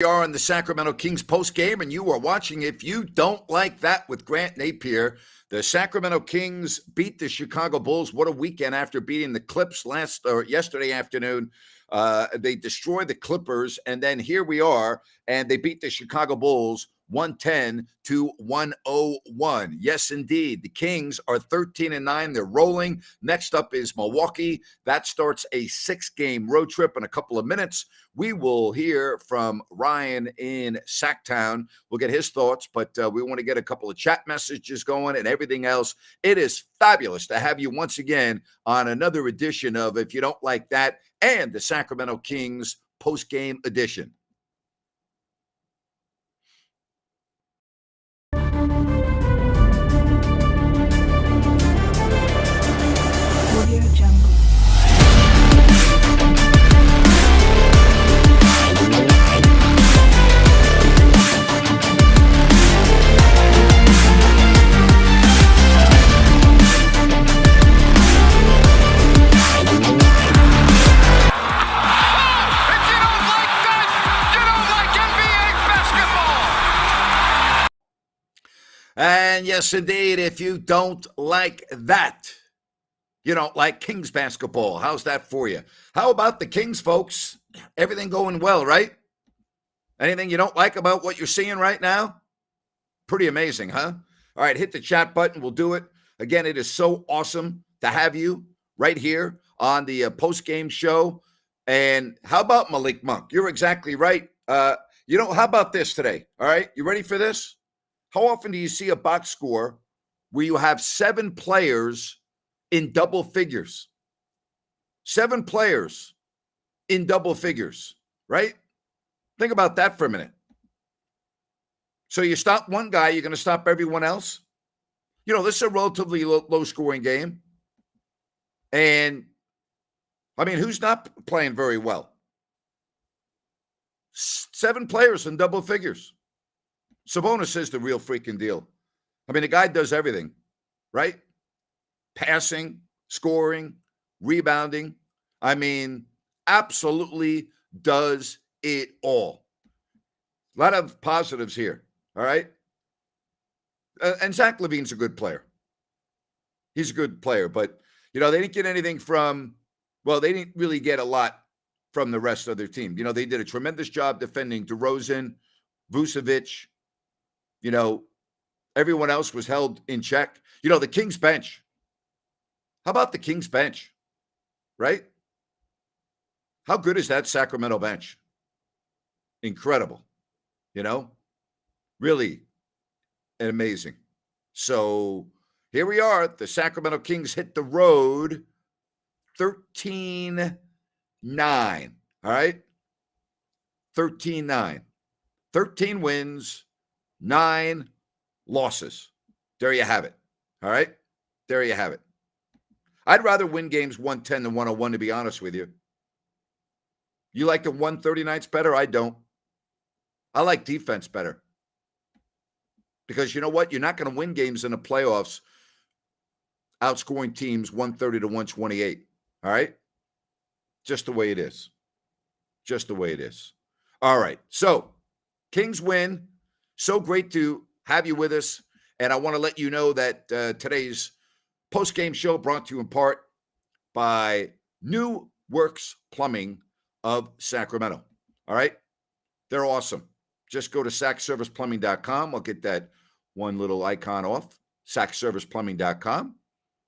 We are on the Sacramento Kings post game, and you are watching If You Don't Like That with Grant Napier. The Sacramento Kings beat the Chicago Bulls. What a weekend after beating the Clips yesterday afternoon. They destroyed the Clippers, and then here we are, and they beat the Chicago Bulls 110-101. Yes, indeed. The Kings are 13-9. They're rolling. Next up is Milwaukee. That starts a 6-game road trip in a couple of minutes. We will hear from Ryan in Sacktown. We'll get his thoughts, but we want to get a couple of chat messages going and everything else. It is fabulous to have you once again on another edition of If You Don't Like That and the Sacramento Kings post-game edition. And yes, indeed, if you don't like that, you don't like Kings basketball. How's that for you? How about the Kings, folks? Everything going well, right? Anything you don't like about what you're seeing right now? Pretty amazing, huh? All right, hit the chat button. We'll do it. Again, it is so awesome to have you right here on the post-game show. And how about Malik Monk? You're exactly right. How about this today? All right, you ready for this? How often do you see a box score where you have 7 players in double figures? 7 players in double figures, right? Think about that for a minute. So you stop one guy, you're going to stop everyone else? You know, this is a relatively low-scoring game. And, I mean, who's not playing very well? 7 players in double figures. Sabonis is the real freaking deal. I mean, the guy does everything, right? Passing, scoring, rebounding. I mean, absolutely does it all. A lot of positives here, all right? And Zach LaVine's a good player. He's a good player, but, you know, they didn't get anything they didn't really get a lot from the rest of their team. You know, they did a tremendous job defending DeRozan, Vucevic. You know, everyone else was held in check. You know, the Kings bench. How about the Kings bench? Right? How good is that Sacramento bench? Incredible. You know, really amazing. So here we are. The Sacramento Kings hit the road 13-9. All right? 13-9. 13 wins. 9 losses. There you have it. All right? There you have it. I'd rather win games 110 than 101, to be honest with you. You like the 130 nights better? I don't. I like defense better. Because you know what? You're not going to win games in the playoffs outscoring teams 130 to 128. All right? Just the way it is. Just the way it is. All right. So, Kings win. So great to have you with us. And I want to let you know that today's post-game show brought to you in part by New Works Plumbing of Sacramento. All right? They're awesome. Just go to sackserviceplumbing.com. I'll get that one little icon off. sackserviceplumbing.com.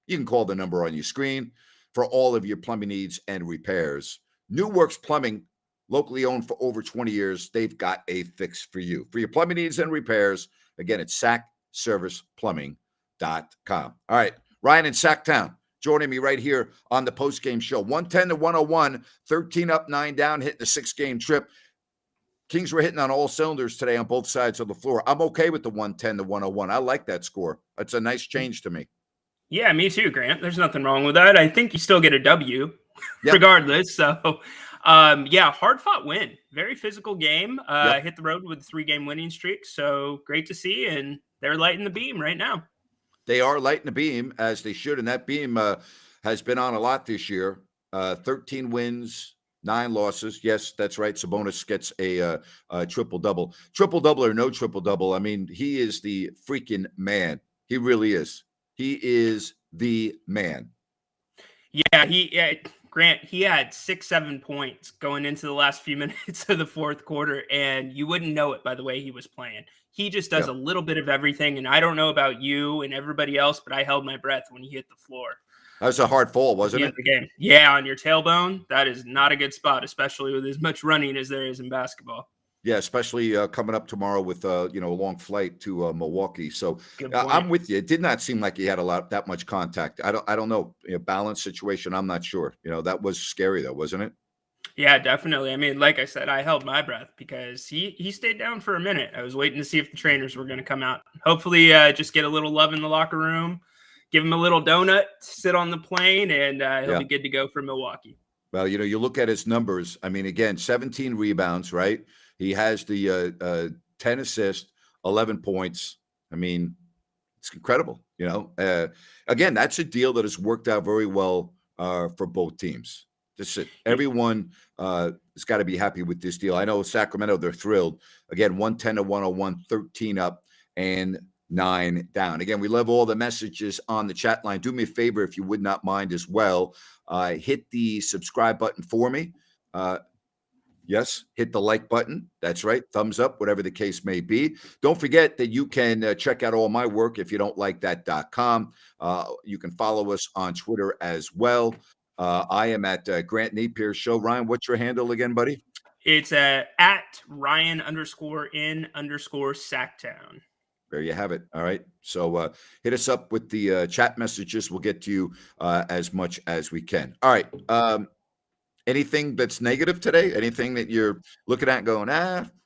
You can call the number on your screen for all of your plumbing needs and repairs. New Works Plumbing, locally owned for over 20 years, they've got a fix for you. For your plumbing needs and repairs, again, it's sackserviceplumbing.com. All right, Ryan in Sacktown joining me right here on the postgame show. 110-101, 13 up, 9 down, hitting a 6-game trip. Kings were hitting on all cylinders today on both sides of the floor. I'm okay with the 110-101. I like that score. It's a nice change to me. Yeah, me too, Grant. There's nothing wrong with that. I think you still get a W regardless. So, hard-fought win. Very physical game. Hit the road with a 3-game winning streak. So great to see, and they're lighting the beam right now. They are lighting the beam, as they should, and that beam has been on a lot this year. 13 wins, 9 losses. Yes, that's right. Sabonis gets a triple-double. Triple-double or no triple-double, I mean, he is the freaking man. He really is. He is the man. Yeah, Grant, he had 6-7 points going into the last few minutes of the fourth quarter, and you wouldn't know it by the way he was playing. He just does Yeah. a little bit of everything, and I don't know about you and everybody else, but I held my breath when he hit the floor. That was a hard fall, At the wasn't end it? of the game. Yeah, on your tailbone, that is not a good spot, especially with as much running as there is in basketball. Yeah, especially coming up tomorrow with a long flight to Milwaukee. So Good point. I'm with you. It did not seem like he had that much contact. I don't know. Balance situation. I'm not sure. That was scary though, wasn't it? Yeah, definitely. I mean, like I said, I held my breath because he stayed down for a minute. I was waiting to see if the trainers were going to come out. Hopefully, just get a little love in the locker room, give him a little donut, sit on the plane, and he'll be good to go for Milwaukee. Well, you look at his numbers. I mean, again, 17 rebounds, right? He has the 10 assists, 11 points. I mean, it's incredible. Again, that's a deal that has worked out very well for both teams. Everyone has got to be happy with this deal. I know Sacramento, they're thrilled. Again, 110 to 101, 13 up and 9 down. Again, we love all the messages on the chat line. Do me a favor, if you would not mind as well. Hit the subscribe button for me. Yes, hit the like button. That's right. Thumbs up, whatever the case may be. Don't forget that you can check out all my work if you don't like that.com. You can follow us on Twitter as well. I am at Grant Napier Show. Ryan, what's your handle again, buddy? It's at Ryan_in_Sacktown. There you have it. All right. So hit us up with the chat messages. We'll get to you as much as we can. All right. Anything that's negative today? Anything that you're looking at going,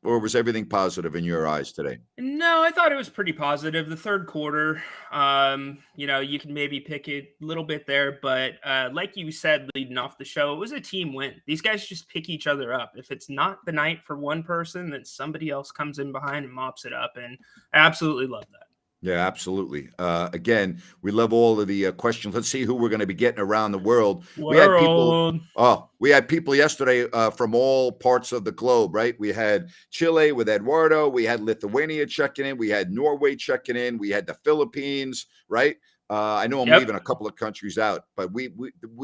or was everything positive in your eyes today? No, I thought it was pretty positive. The third quarter, you can maybe pick a little bit there, but like you said, leading off the show, it was a team win. These guys just pick each other up. If it's not the night for one person, then somebody else comes in behind and mops it up. And I absolutely love that. Yeah, absolutely. Again, we love all of the questions. Let's see who we're going to be getting around the world. We had people yesterday from all parts of the globe, right? We had Chile with Eduardo. We had Lithuania checking in. We had Norway checking in. We had the Philippines, right? I know I'm leaving a couple of countries out, but we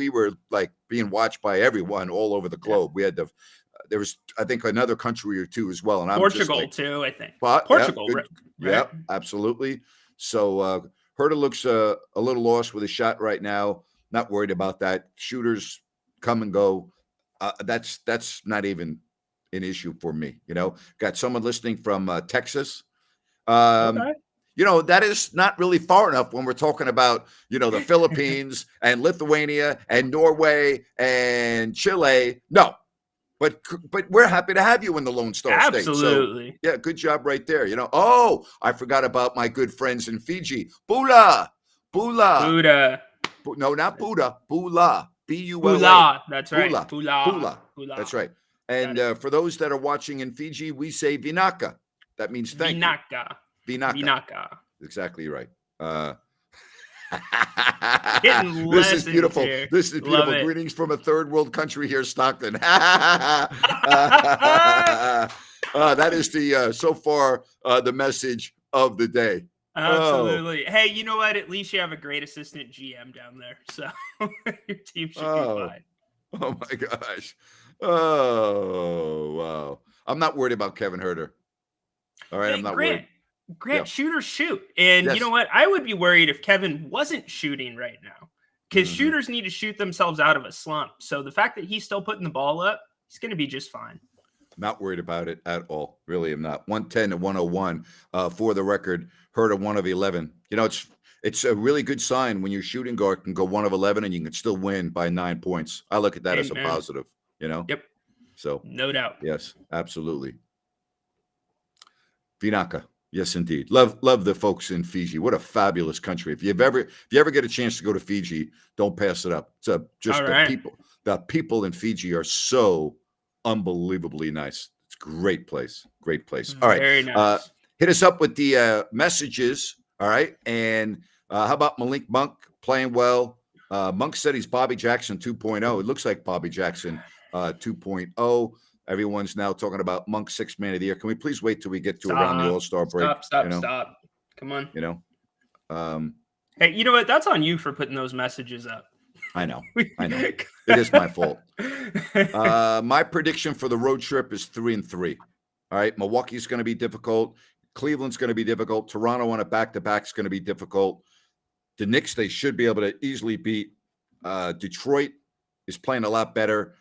were like being watched by everyone all over the globe. We had there was, I think, another country or two as well. And Portugal too, I think. But, Portugal, right? Yeah, absolutely. So Herta looks a little lost with a shot right now. Not worried about that. Shooters come and go. That's not even an issue for me. Got someone listening from Texas. Okay. That is not really far enough when we're talking about, the Philippines and Lithuania and Norway and Chile. No. But we're happy to have you in the Lone Star State. Absolutely. So, yeah, good job right there. Oh, I forgot about my good friends in Fiji. Bula. Buddha. No, not Buddha. Bula. B-U-L-A. Bula. That's right. Bula. That's right. And for those that are watching in Fiji, we say Vinaka. That means thank you. Vinaka. Exactly right. This is beautiful. This is beautiful. Greetings from a third world country here, Stockton. That is so far the message of the day. Absolutely. Oh. Hey, you know what? At least you have a great assistant GM down there, so your team should be fine. Oh my gosh. Oh wow. I'm not worried about Kevin Herter. All right, I'm not worried. Grant, shooters shoot. And you know what? I would be worried if Kevin wasn't shooting right now, because shooters need to shoot themselves out of a slump. So the fact that he's still putting the ball up, he's going to be just fine. Not worried about it at all. Really am not. 110 to 101 for the record. Herter 1 of 11. It's a really good sign when your shooting guard can go 1 of 11 and you can still win by 9 points. I look at that as a positive, Yep. So no doubt. Yes, absolutely. Vinaka. Yes, indeed. Love the folks in Fiji. What a fabulous country. If you ever get a chance to go to Fiji, don't pass it up. It's people. The people in Fiji are so unbelievably nice. It's a great place. Great place. All right. Very nice. Hit us up with the messages. All right. And how about Malik Monk playing well? Monk said he's Bobby Jackson 2.0. It looks like Bobby Jackson 2.0. Everyone's now talking about Monk 6th man of the year. Can we please wait till we get to around the All-Star break? Stop. Come on. Hey, you know what? That's on you for putting those messages up. I know. It is my fault. My prediction for the road trip is 3-3. All right. Milwaukee's going to be difficult. Cleveland's going to be difficult. Toronto on a back-to-back is going to be difficult. The Knicks, they should be able to easily beat. Detroit is playing a lot better.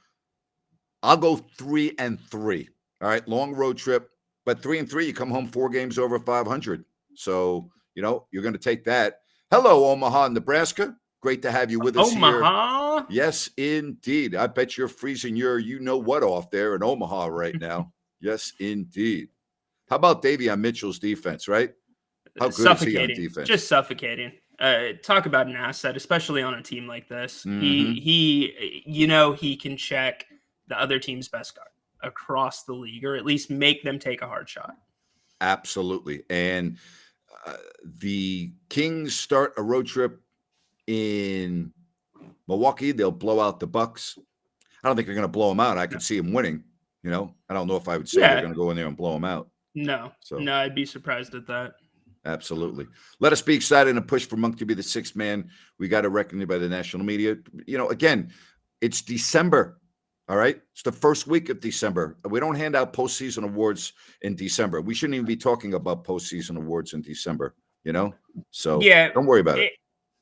I'll go 3-3. All right. Long road trip. But 3-3, you come home 4 games over 500. So, you're going to take that. Hello, Omaha, Nebraska. Great to have you with us Omaha? Here. Yes, indeed. I bet you're freezing your you-know-what off there in Omaha right now. Yes, indeed. How about Davion Mitchell's defense, right? How good is he on defense? Just suffocating. Talk about an asset, especially on a team like this. Mm-hmm. He can check the other team's best guard across the league, or at least make them take a hard shot. Absolutely. And the Kings start a road trip in Milwaukee. They'll blow out the Bucks. I don't think they're going to blow them out. I could see them winning. I don't know if I would say they're going to go in there and blow them out. No, I'd be surprised at that. Absolutely. Let us be excited and push for Monk to be the 6th man. We got it recognized by the national media. Again, it's December. All right. It's the first week of December. We don't hand out postseason awards in December. We shouldn't even be talking about postseason awards in December, So don't worry about it.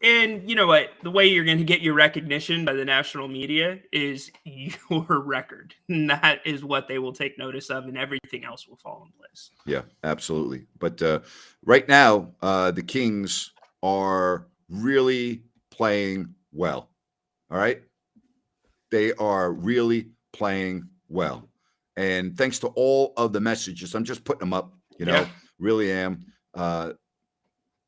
And you know what? The way you're going to get your recognition by the national media is your record. And that is what they will take notice of, and everything else will fall in place. Yeah, absolutely. But right now, the Kings are really playing well. All right. They are really playing well. And thanks to all of the messages, I'm just putting them up, really am. Hello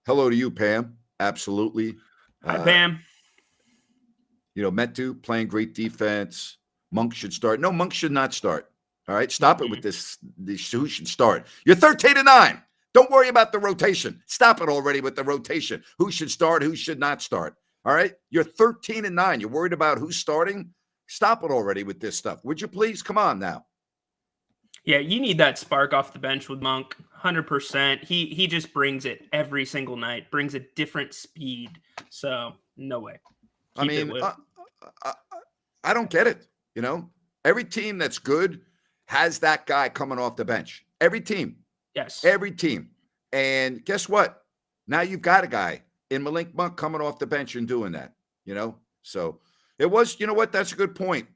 to you, Pam. Absolutely. Hi, Pam. Metu playing great defense. Monk should start. No, Monk should not start. All right. Stop it with this. Who should start? You're 13-9. Don't worry about the rotation. Stop it already with the rotation. Who should start? Who should not start? All right. You're 13-9. You're worried about who's starting? Stop it already with this stuff. Would you please? Come on now. Yeah, you need that spark off the bench with Monk, 100%. He just brings it every single night, brings a different speed. So, no way. I don't get it. Every team that's good has that guy coming off the bench. Every team. Yes. Every team. And guess what? Now you've got a guy in Malik Monk coming off the bench and doing that, So it was, what? That's a good point.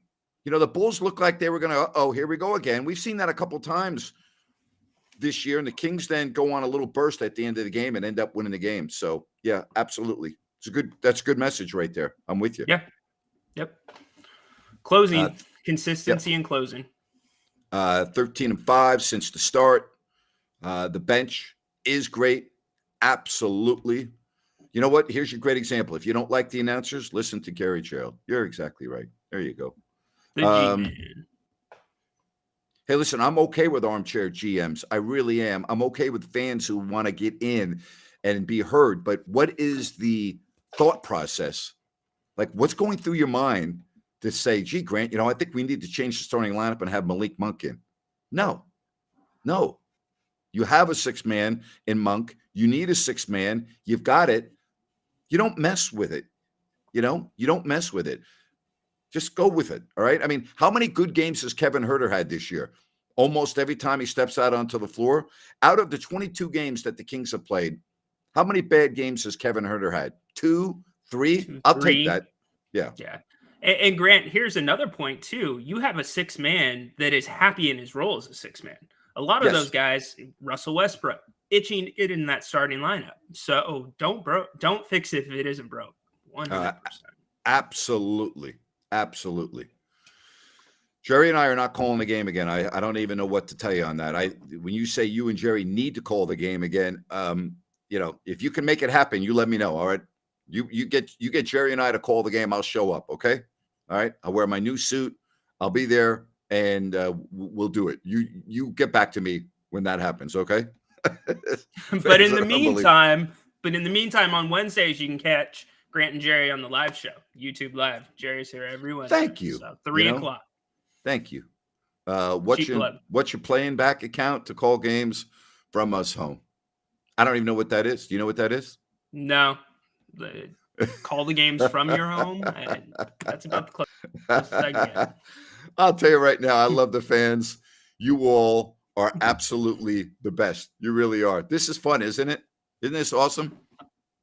The Bulls looked like they were going to, here we go again. We've seen that a couple times this year, and the Kings then go on a little burst at the end of the game and end up winning the game. So, yeah, absolutely. That's a good message right there. I'm with you. Yeah. Yep. Closing, consistency and closing. 13-5 since the start. The bench is great. Absolutely. You know what? Here's your great example. If you don't like the announcers, listen to Gary Gerald. You're exactly right. There you go. Hey, listen, I'm okay with armchair GMs. I really am. I'm okay with fans who want to get in and be heard. But what is the thought process? Like, what's going through your mind to say, gee, Grant, I think we need to change the starting lineup and have Malik Monk in? No. You have a 6th man in Monk. You need a 6th man. You've got it. You don't mess with it. You don't mess with it. Just go with it, all right? I mean, how many good games has Kevin Huerter had this year? Almost every time he steps out onto the floor. Out of the 22 games that the Kings have played, how many bad games has Kevin Huerter had? 2, 3? I'll take that. Yeah. Yeah. And Grant, here's another point, too. You have a 6th man that is happy in his role as a 6th man. A lot of those guys, Russell Westbrook, itching to get in that starting lineup. So don't fix it if it isn't broke. 100%. Absolutely. Absolutely. Jerry and I are not calling the game again. I don't even know what to tell you on that. When you say you and Jerry need to call the game again, if you can make it happen, you let me know. All right. You get Jerry and I to call the game. I'll show up. Okay. All right. I'll wear my new suit. I'll be there and we'll do it. You get back to me when that happens. Okay. But in the meantime, on Wednesdays, you can catch Grant and Jerry on the live show, YouTube Live. Jerry's here every Wednesday. Thank you. So 3 o'clock. Thank you. Cheap blood. What's your playing back account to call games from us home? I don't even know what that is. Do you know what that is? No. Call the games from your home, and that's about the closest I get. I'll tell you right now, I love the fans. You all are absolutely the best. You really are. This is fun, isn't it? Isn't this awesome?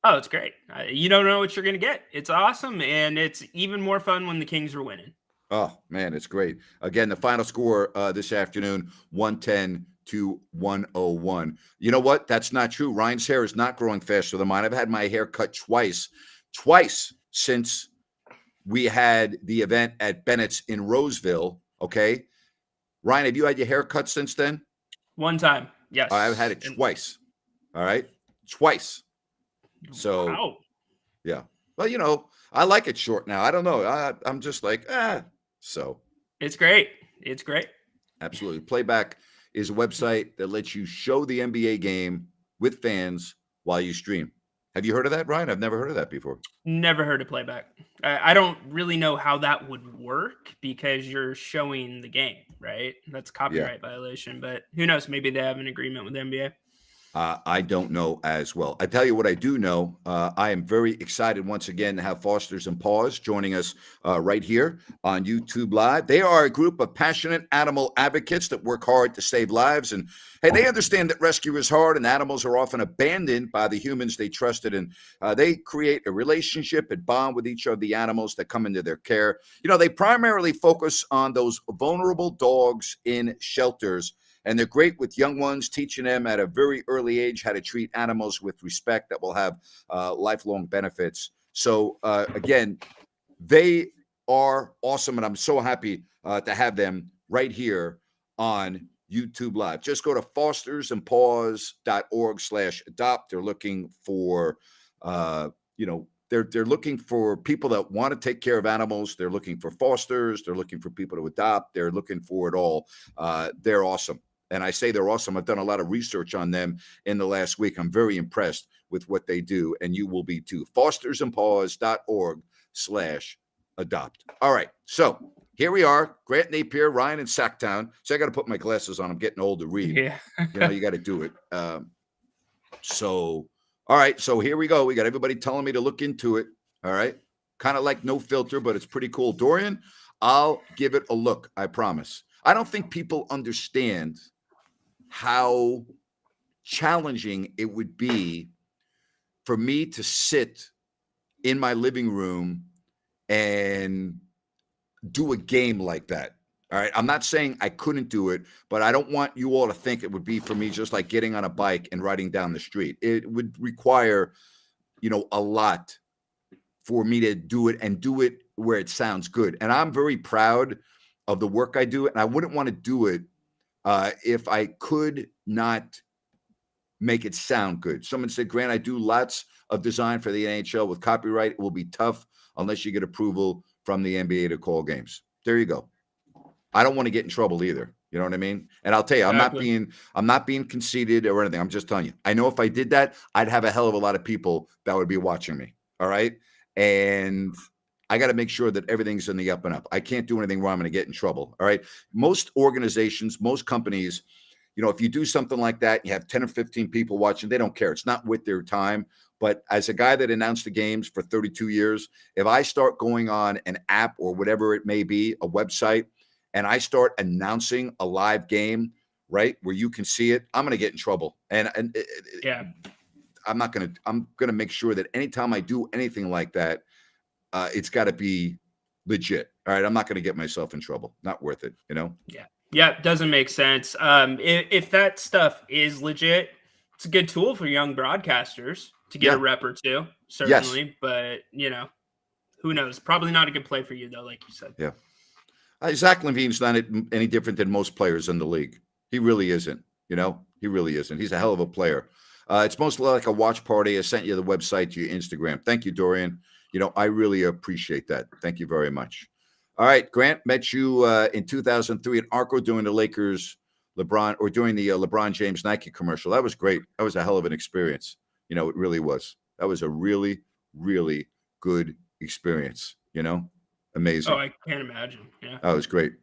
Oh, it's great. You don't know what you're going to get. It's awesome, and it's even more fun when the Kings are winning. Oh, man, it's great. Again, the final score this afternoon, 110 to 101. You know what? That's not true. Ryan's hair is not growing faster than mine. I've had my hair cut twice since we had the event at Bennett's in Roseville. Okay. Ryan, have you had your hair cut since then? One time. Yes. I've had it twice. All right. Twice. So, wow. Yeah. Well, you know, I like it short now. I don't know. I'm just like, So. It's great. It's great. Absolutely. Playback is a website that lets you show the NBA game with fans while you stream. Have you heard of that, Ryan? I've never heard of that before. Never heard of playback. I don't really know how that would work because you're showing the game, right? That's copyright violation, but who knows? Maybe they have an agreement with the NBA. I don't know as well. I tell you what I do know. I am very excited once again to have Fosters and Paws joining us right here on YouTube Live. They are a group of passionate animal advocates that work hard to save lives. And hey, they understand that rescue is hard and animals are often abandoned by the humans they trusted. And they create a relationship and bond with each of the animals that come into their care. You know, they primarily focus on those vulnerable dogs in shelters. And they're great with young ones, teaching them at a very early age how to treat animals with respect that will have lifelong benefits. So, again, they are awesome, and I'm so happy to have them right here on YouTube Live. Just go to fostersandpaws.org/adopt. They're looking for, they're looking for people that want to take care of animals. They're looking for fosters. They're looking for people to adopt. They're looking for it all. They're awesome. And I say they're awesome. I've done a lot of research on them in the last week. I'm very impressed with what they do, and you will be too. fostersandpaws.org/adopt. All right. So here we are, Grant Napier, Ryan in Sacktown. So I got to put my glasses on. I'm getting old to read. Yeah. You got to do it. All right. So here we go. We got everybody telling me to look into it. All right. Kind of like No Filter, but it's pretty cool. Dorian, I'll give it a look. I promise. I don't think people understand how challenging it would be for me to sit in my living room and do a game like that. All right. I'm not saying I couldn't do it, but I don't want you all to think it would be for me just like getting on a bike and riding down the street. It would require, a lot for me to do it and do it where it sounds good. And I'm very proud of the work I do. And I wouldn't want to do it if I could not make it sound good. Someone said, Grant, I do lots of design for the NHL with copyright. It will be tough unless you get approval from the NBA to call games. There you go. I don't want to get in trouble either. You know what I mean? And I'll tell you, Exactly. I'm not being conceited or anything. I'm just telling you. I know if I did that, I'd have a hell of a lot of people that would be watching me. All right. And I got to make sure that everything's in the up and up. I can't do anything wrong. I'm going to get in trouble. All right. Most organizations, most companies, if you do something like that, you have 10 or 15 people watching, they don't care. It's not with their time. But as a guy that announced the games for 32 years, if I start going on an app or whatever it may be, a website, and I start announcing a live game, right, where you can see it, I'm going to get in trouble. And Yeah. I'm going to make sure that anytime I do anything like that, it's got to be legit. All right. I'm not going to get myself in trouble. Not worth it. Yeah. Yeah. Doesn't make sense. If that stuff is legit, it's a good tool for young broadcasters to get a rep or two, certainly. Yes. But, who knows? Probably not a good play for you, though, like you said. Yeah. Zach LaVine's not any different than most players in the league. He really isn't. He really isn't. He's a hell of a player. It's mostly like a watch party. I sent you the website to your Instagram. Thank you, Dorian. I really appreciate that. Thank you very much. All right, Grant, met you in 2003 at Arco during the Lakers during the LeBron James Nike commercial. That was great. That was a hell of an experience. It really was. That was a really, really good experience. Amazing. Oh, I can't imagine. Yeah. That was great.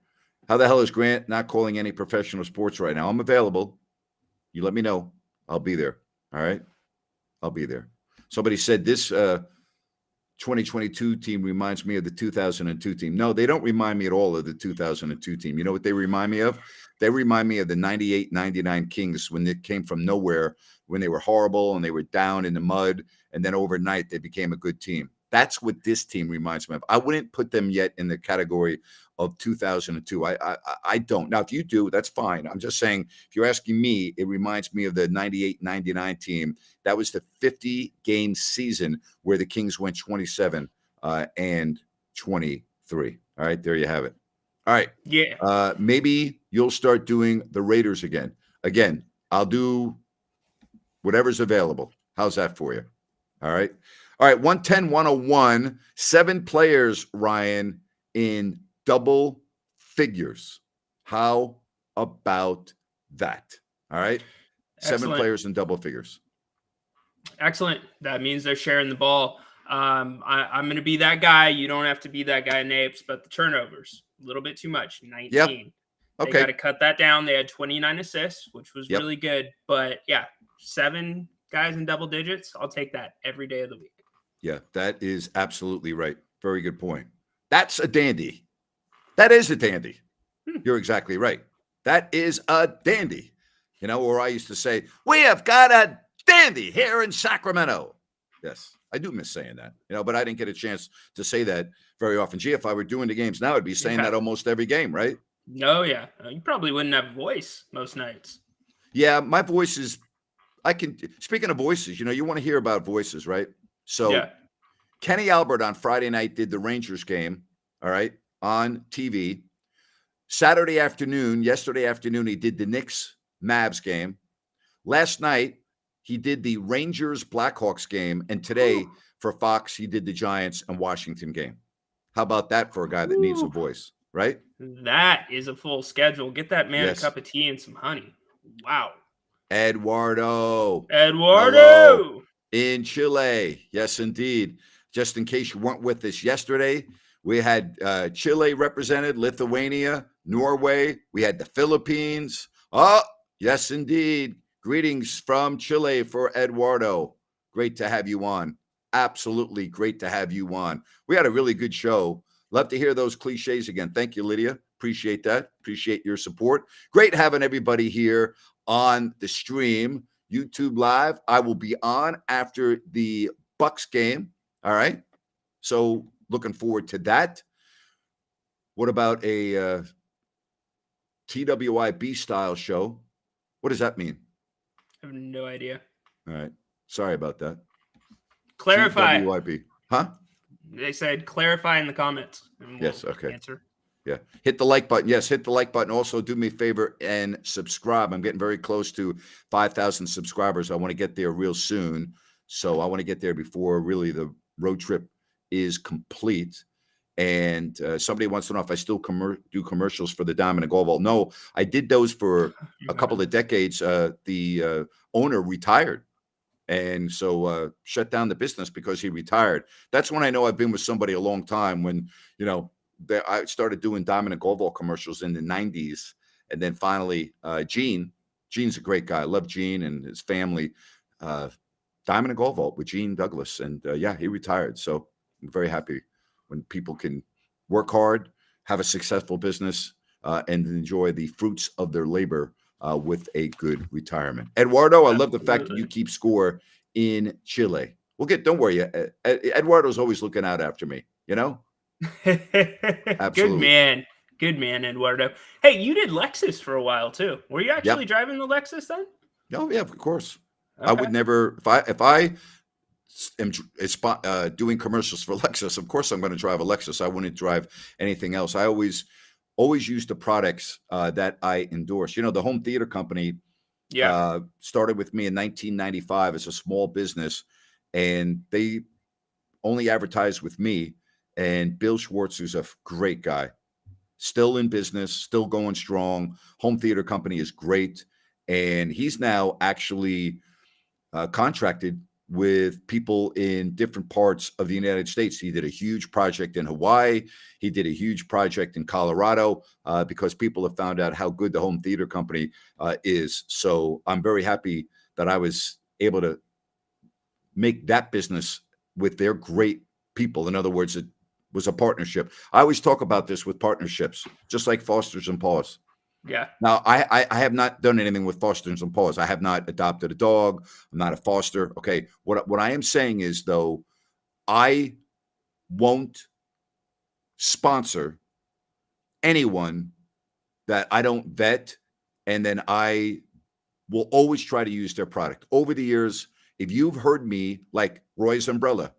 How the hell is Grant not calling any professional sports right now? I'm available. You let me know. I'll be there. All right? I'll be there. Somebody said this 2022 team reminds me of the 2002 team. No, they don't remind me at all of the 2002 team. You know what they remind me of? They remind me of the 98-99 Kings when they came from nowhere, when they were horrible and they were down in the mud, and then overnight they became a good team. That's what this team reminds me of. I wouldn't put them yet in the category of 2002. I don't. Now, if you do, that's fine. I'm just saying, if you're asking me, it reminds me of the 98-99 team. That was the 50-game season where the Kings went 27 and 23. All right, there you have it. All right. Yeah. Maybe you'll start doing the Raiders again. Again, I'll do whatever's available. How's that for you? All right. All right, 110, 101, 7 players, Ryan, in double figures. How about that? All right. Excellent. 7 players in double figures. Excellent. That means they're sharing the ball. I'm going to be that guy. You don't have to be that guy, Napes, but the turnovers, a little bit too much, 19. Yep. Okay. They got to cut that down. They had 29 assists, which was really good. But, yeah, 7 guys in double digits, I'll take that every day of the week. Yeah, that is absolutely right. Very good point. That's a dandy. That is a dandy. You're exactly right. That is a dandy. You know, or I used to say, we have got a dandy here in Sacramento. Yes, I do miss saying that, you know, but I didn't get a chance to say that very often. Gee, if I were doing the games now, I'd be saying that almost every game, right? No, yeah. You probably wouldn't have a voice most nights. Yeah, my voice is, speaking of voices, you know, you want to hear about voices, right? So Kenny Albert on Friday night did the Rangers game, all right, on TV. Yesterday afternoon, he did the Knicks Mavs game. Last night, he did the Rangers Blackhawks game. And today, for Fox, he did the Giants and Washington game. How about that for a guy that needs a voice, right? That is a full schedule. Get that man a cup of tea and some honey. Wow. Eduardo. Hello. In Chile. Yes, indeed. Just in case you weren't with us yesterday, we had Chile represented, Lithuania, Norway. We had the Philippines. Oh, yes, indeed. Greetings from Chile for Eduardo. Great to have you on. Absolutely great to have you on. We had a really good show. Love to hear those cliches again. Thank you, Lydia. Appreciate that. Appreciate your support. Great having everybody here on the stream, YouTube Live. I will be on after the Bucks game. All right. So looking forward to that. What about a TWIB style show? What does that mean? I have no idea. All right. Sorry about that. Clarify. TWIB. Huh? They said clarify in the comments. Yes. Okay. Answer. Yeah. Hit the like button. Yes. Hit the like button. Also, do me a favor and subscribe. I'm getting very close to 5,000 subscribers. I want to get there real soon. So I want to get there before really the road trip is complete. And somebody wants to know if I still do commercials for the Diamond and Gold Vault. No, I did those for a couple of decades. The owner retired. And so shut down the business because he retired. That's when I know I've been with somebody a long time, when, you know, I started doing Diamond and Gold Vault commercials in the 90s. And then finally, Gene's a great guy. I love Gene and his family. Diamond and Gold Vault with Gene Douglas. And yeah, he retired. So I'm very happy when people can work hard, have a successful business, and enjoy the fruits of their labor with a good retirement. Eduardo, I love the fact that you keep score in Chile. Don't worry. Eduardo's always looking out after me, you know? Absolutely. Good man, Eduardo. Hey, you did Lexus for a while too. Were you actually driving the Lexus then? Oh, yeah, of course. Okay. I would never, if I am doing commercials for Lexus, of course I'm going to drive a Lexus. I wouldn't drive anything else. I always use the products that I endorse. You know, the home theater company started with me in 1995 as a small business, and they only advertised with me. And Bill Schwartz, who's a great guy, still in business, still going strong. Home theater company is great. And he's now actually contracted with people in different parts of the United States. He did a huge project in Hawaii. He did a huge project in Colorado because people have found out how good the home theater company is. So I'm very happy that I was able to make that business with their great people. In other words, it was a partnership. I always talk about this with partnerships, just like Foster's and Paws. Yeah. Now, I have not done anything with Foster's and Paws. I have not adopted a dog. I'm not a foster. Okay. What I am saying is, though, I won't sponsor anyone that I don't vet, and then I will always try to use their product. Over the years, if you've heard me, like Roy's Umbrella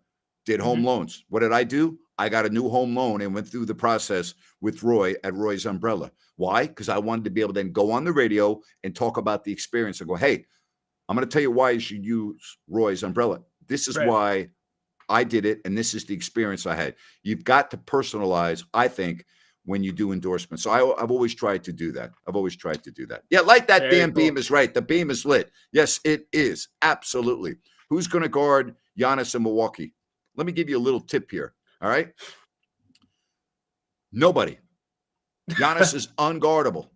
did home loans. What did I do? I got a new home loan and went through the process with Roy at Roy's Umbrella. Why? Because I wanted to be able to then go on the radio and talk about the experience and go, hey, I'm going to tell you why you should use Roy's Umbrella. This is why I did it, and this is the experience I had. You've got to personalize, I think, when you do endorsements. So I've always tried to do that. Yeah, light that damn beam is right. The beam is lit. Yes, it is. Absolutely. Who's going to guard Giannis in Milwaukee? Let me give you a little tip here. All right? Nobody. Giannis is unguardable.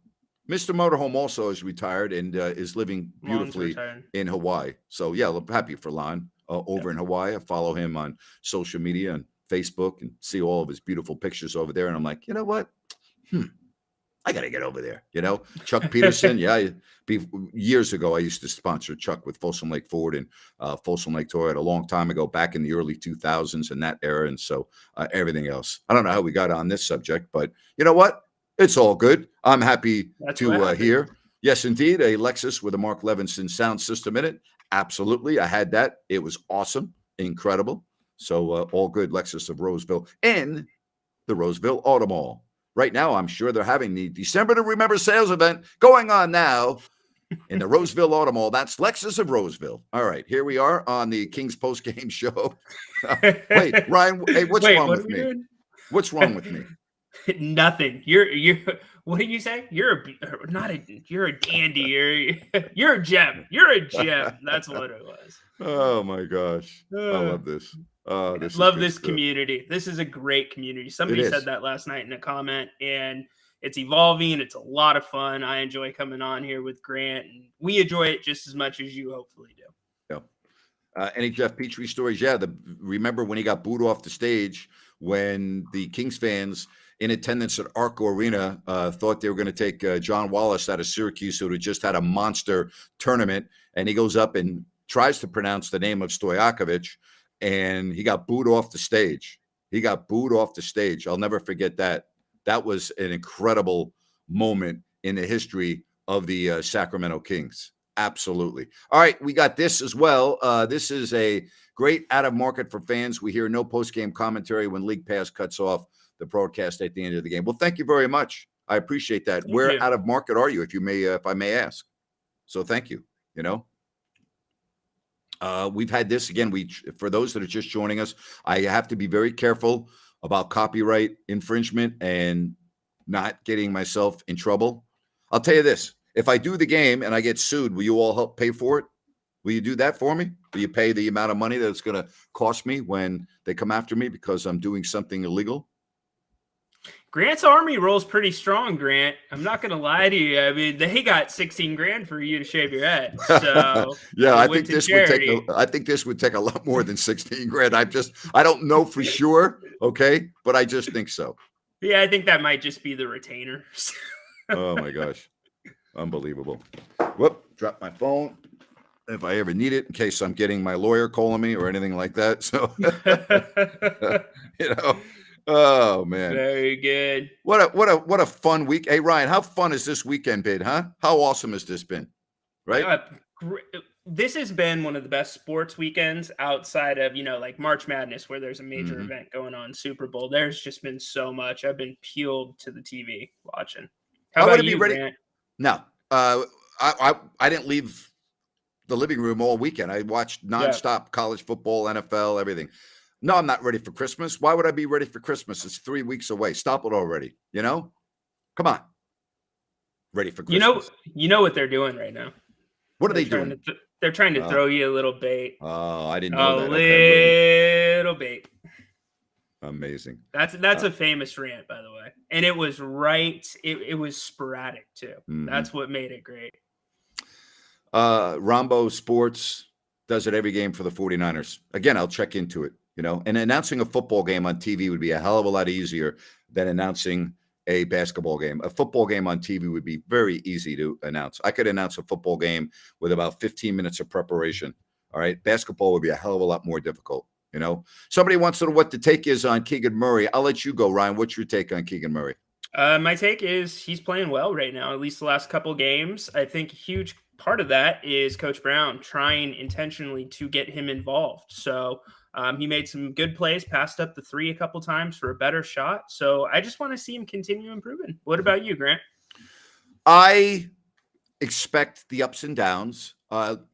Mr. Motorhome also is retired and is living beautifully in Hawaii. So, yeah, I'm happy for Lon over in Hawaii. I follow him on social media and Facebook and see all of his beautiful pictures over there. And I'm like, you know what? I got to get over there. You know, Chuck Peterson. Yeah. Years ago, I used to sponsor Chuck with Folsom Lake Ford and Folsom Lake Toyota a long time ago, back in the early 2000s and that era. And so everything else. I don't know how we got on this subject, but you know what? It's all good. I'm happy to hear. Yes, indeed. A Lexus with a Mark Levinson sound system in it. Absolutely. I had that. It was awesome. Incredible. So all good. Lexus of Roseville in the Roseville Auto Mall. Right now, I'm sure they're having the December to Remember sales event going on now in the Roseville Auto Mall. That's Lexus of Roseville. All right, here we are on the Kings Post Game Show. Wait, Ryan, hey, what's wrong with me? What's wrong with me? Nothing. You're. What did you say? You're a dandy. You're a gem. You're a gem. That's what it was. Oh my gosh, I love this. Love this community. This is a great community. Somebody said that last night in a comment, and it's evolving. It's a lot of fun. I enjoy coming on here with Grant, and we enjoy it just as much as you hopefully do. Yeah. Any Jeff Petrie stories? Yeah. Remember when he got booed off the stage when the Kings fans in attendance at Arco Arena thought they were going to take John Wallace out of Syracuse, who had just had a monster tournament, and he goes up and tries to pronounce the name of Stojakovic, and he got booed off the stage. I'll never forget that. That was an incredible moment in the history of the Sacramento Kings. Absolutely. All right, we got this as well. This is a great out of market for fans. We hear no post-game commentary when League Pass cuts off the broadcast at the end of the game. Well, thank you very much. I appreciate that. Where out of market are you, if I may ask? So thank you. You know, we've had this again. For those that are just joining us, I have to be very careful about copyright infringement and not getting myself in trouble. I'll tell you this. If I do the game and I get sued, will you all help pay for it? Will you do that for me? Will you pay the amount of money that it's going to cost me when they come after me because I'm doing something illegal? Grant's Army rolls pretty strong, Grant. I'm not going to lie to you. I mean, they got 16 grand for you to shave your head. So yeah, I think this would take a lot more than 16 grand. I don't know for sure. Okay. But I just think so. Yeah. I think that might just be the retainers. Oh my gosh. Unbelievable. Whoop, drop my phone if I ever need it in case I'm getting my lawyer calling me or anything like that. So, you know, oh man. Very good. What a fun week. Hey, Ryan, how fun has this weekend been, huh? How awesome has this been? Right. This has been one of the best sports weekends outside of, like March Madness, where there's a major event going on, Super Bowl. There's just been so much. I've been peeled to the TV watching. How about you, Grant? No, I didn't leave the living room all weekend. I watched nonstop college football, NFL, everything. No, I'm not ready for Christmas. Why would I be ready for Christmas? It's 3 weeks away. Stop it already. You know, come on. Ready for Christmas. You know what they're doing right now. What are they doing? They're trying to throw you a little bait. Oh, I didn't know that. Little bait. Amazing. That's a famous rant, by the way. And it was right. It was sporadic too. Mm-hmm. That's what made it great. Rombo Sports does it every game for the 49ers. Again, I'll check into it, and announcing a football game on TV would be a hell of a lot easier than announcing a basketball game. A football game on TV would be very easy to announce. I could announce a football game with about 15 minutes of preparation. All right. Basketball would be a hell of a lot more difficult. Somebody wants to know what the take is on Keegan Murray. I'll let you go, Ryan. What's your take on Keegan Murray? My take is he's playing well right now, at least the last couple games. I think a huge part of that is Coach Brown trying intentionally to get him involved. So he made some good plays, passed up the 3 a couple times for a better shot. So I just want to see him continue improving. What about you, Grant? I expect the ups and downs.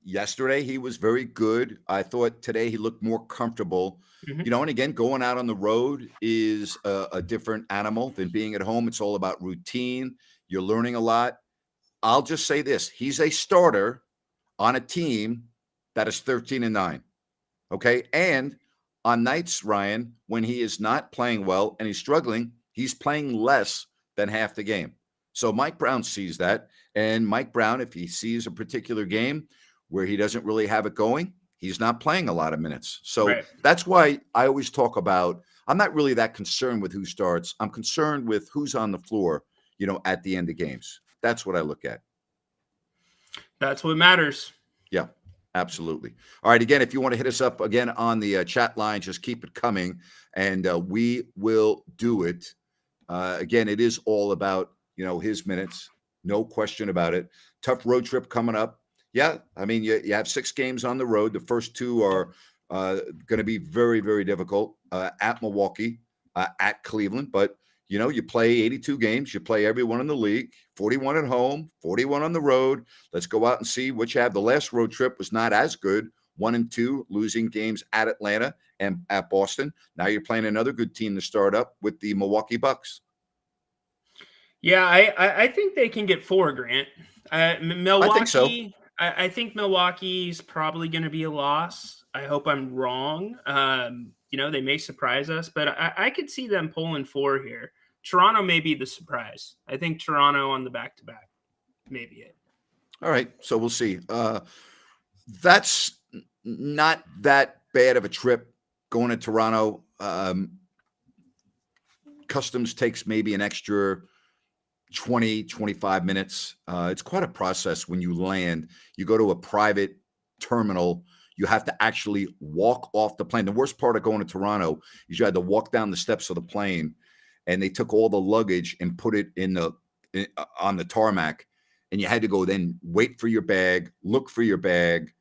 Yesterday, he was very good. I thought today he looked more comfortable. Mm-hmm. And again, going out on the road is a different animal than being at home. It's all about routine. You're learning a lot. I'll just say this. He's a starter on a team that is 13-9. Okay. And on nights, Ryan, when he is not playing well and he's struggling, he's playing less than half the game. So Mike Brown sees that. And Mike Brown, if he sees a particular game where he doesn't really have it going, he's not playing a lot of minutes. So That's why I always talk about, I'm not really that concerned with who starts. I'm concerned with who's on the floor, at the end of games. That's what I look at. That's what matters. Yeah, absolutely. All right. Again, if you want to hit us up again on the chat line, just keep it coming and we will do it. Again, it is all about, his minutes. No question about it. Tough road trip coming up. Yeah. I mean, you have 6 games on the road. The first 2 are going to be very, very difficult at Milwaukee, at Cleveland. But, you play 82 games. You play everyone in the league, 41 at home, 41 on the road. Let's go out and see what you have. The last road trip was not as good. 1-2, losing games at Atlanta and at Boston. Now you're playing another good team to start up with the Milwaukee Bucks. Yeah, I think they can get 4, Grant. Milwaukee, I think so. I think Milwaukee's probably going to be a loss. I hope I'm wrong. They may surprise us, but I could see them pulling 4 here. Toronto may be the surprise. I think Toronto on the back-to-back may be it. All right, so we'll see. That's not that bad of a trip going to Toronto. Customs takes maybe an extra 20, 25 minutes. It's quite a process when you land. You go to a private terminal. You have to actually walk off the plane. The worst part of going to Toronto is you had to walk down the steps of the plane, and they took all the luggage and put it on the tarmac, and you had to go then wait for your bag, look for your bag,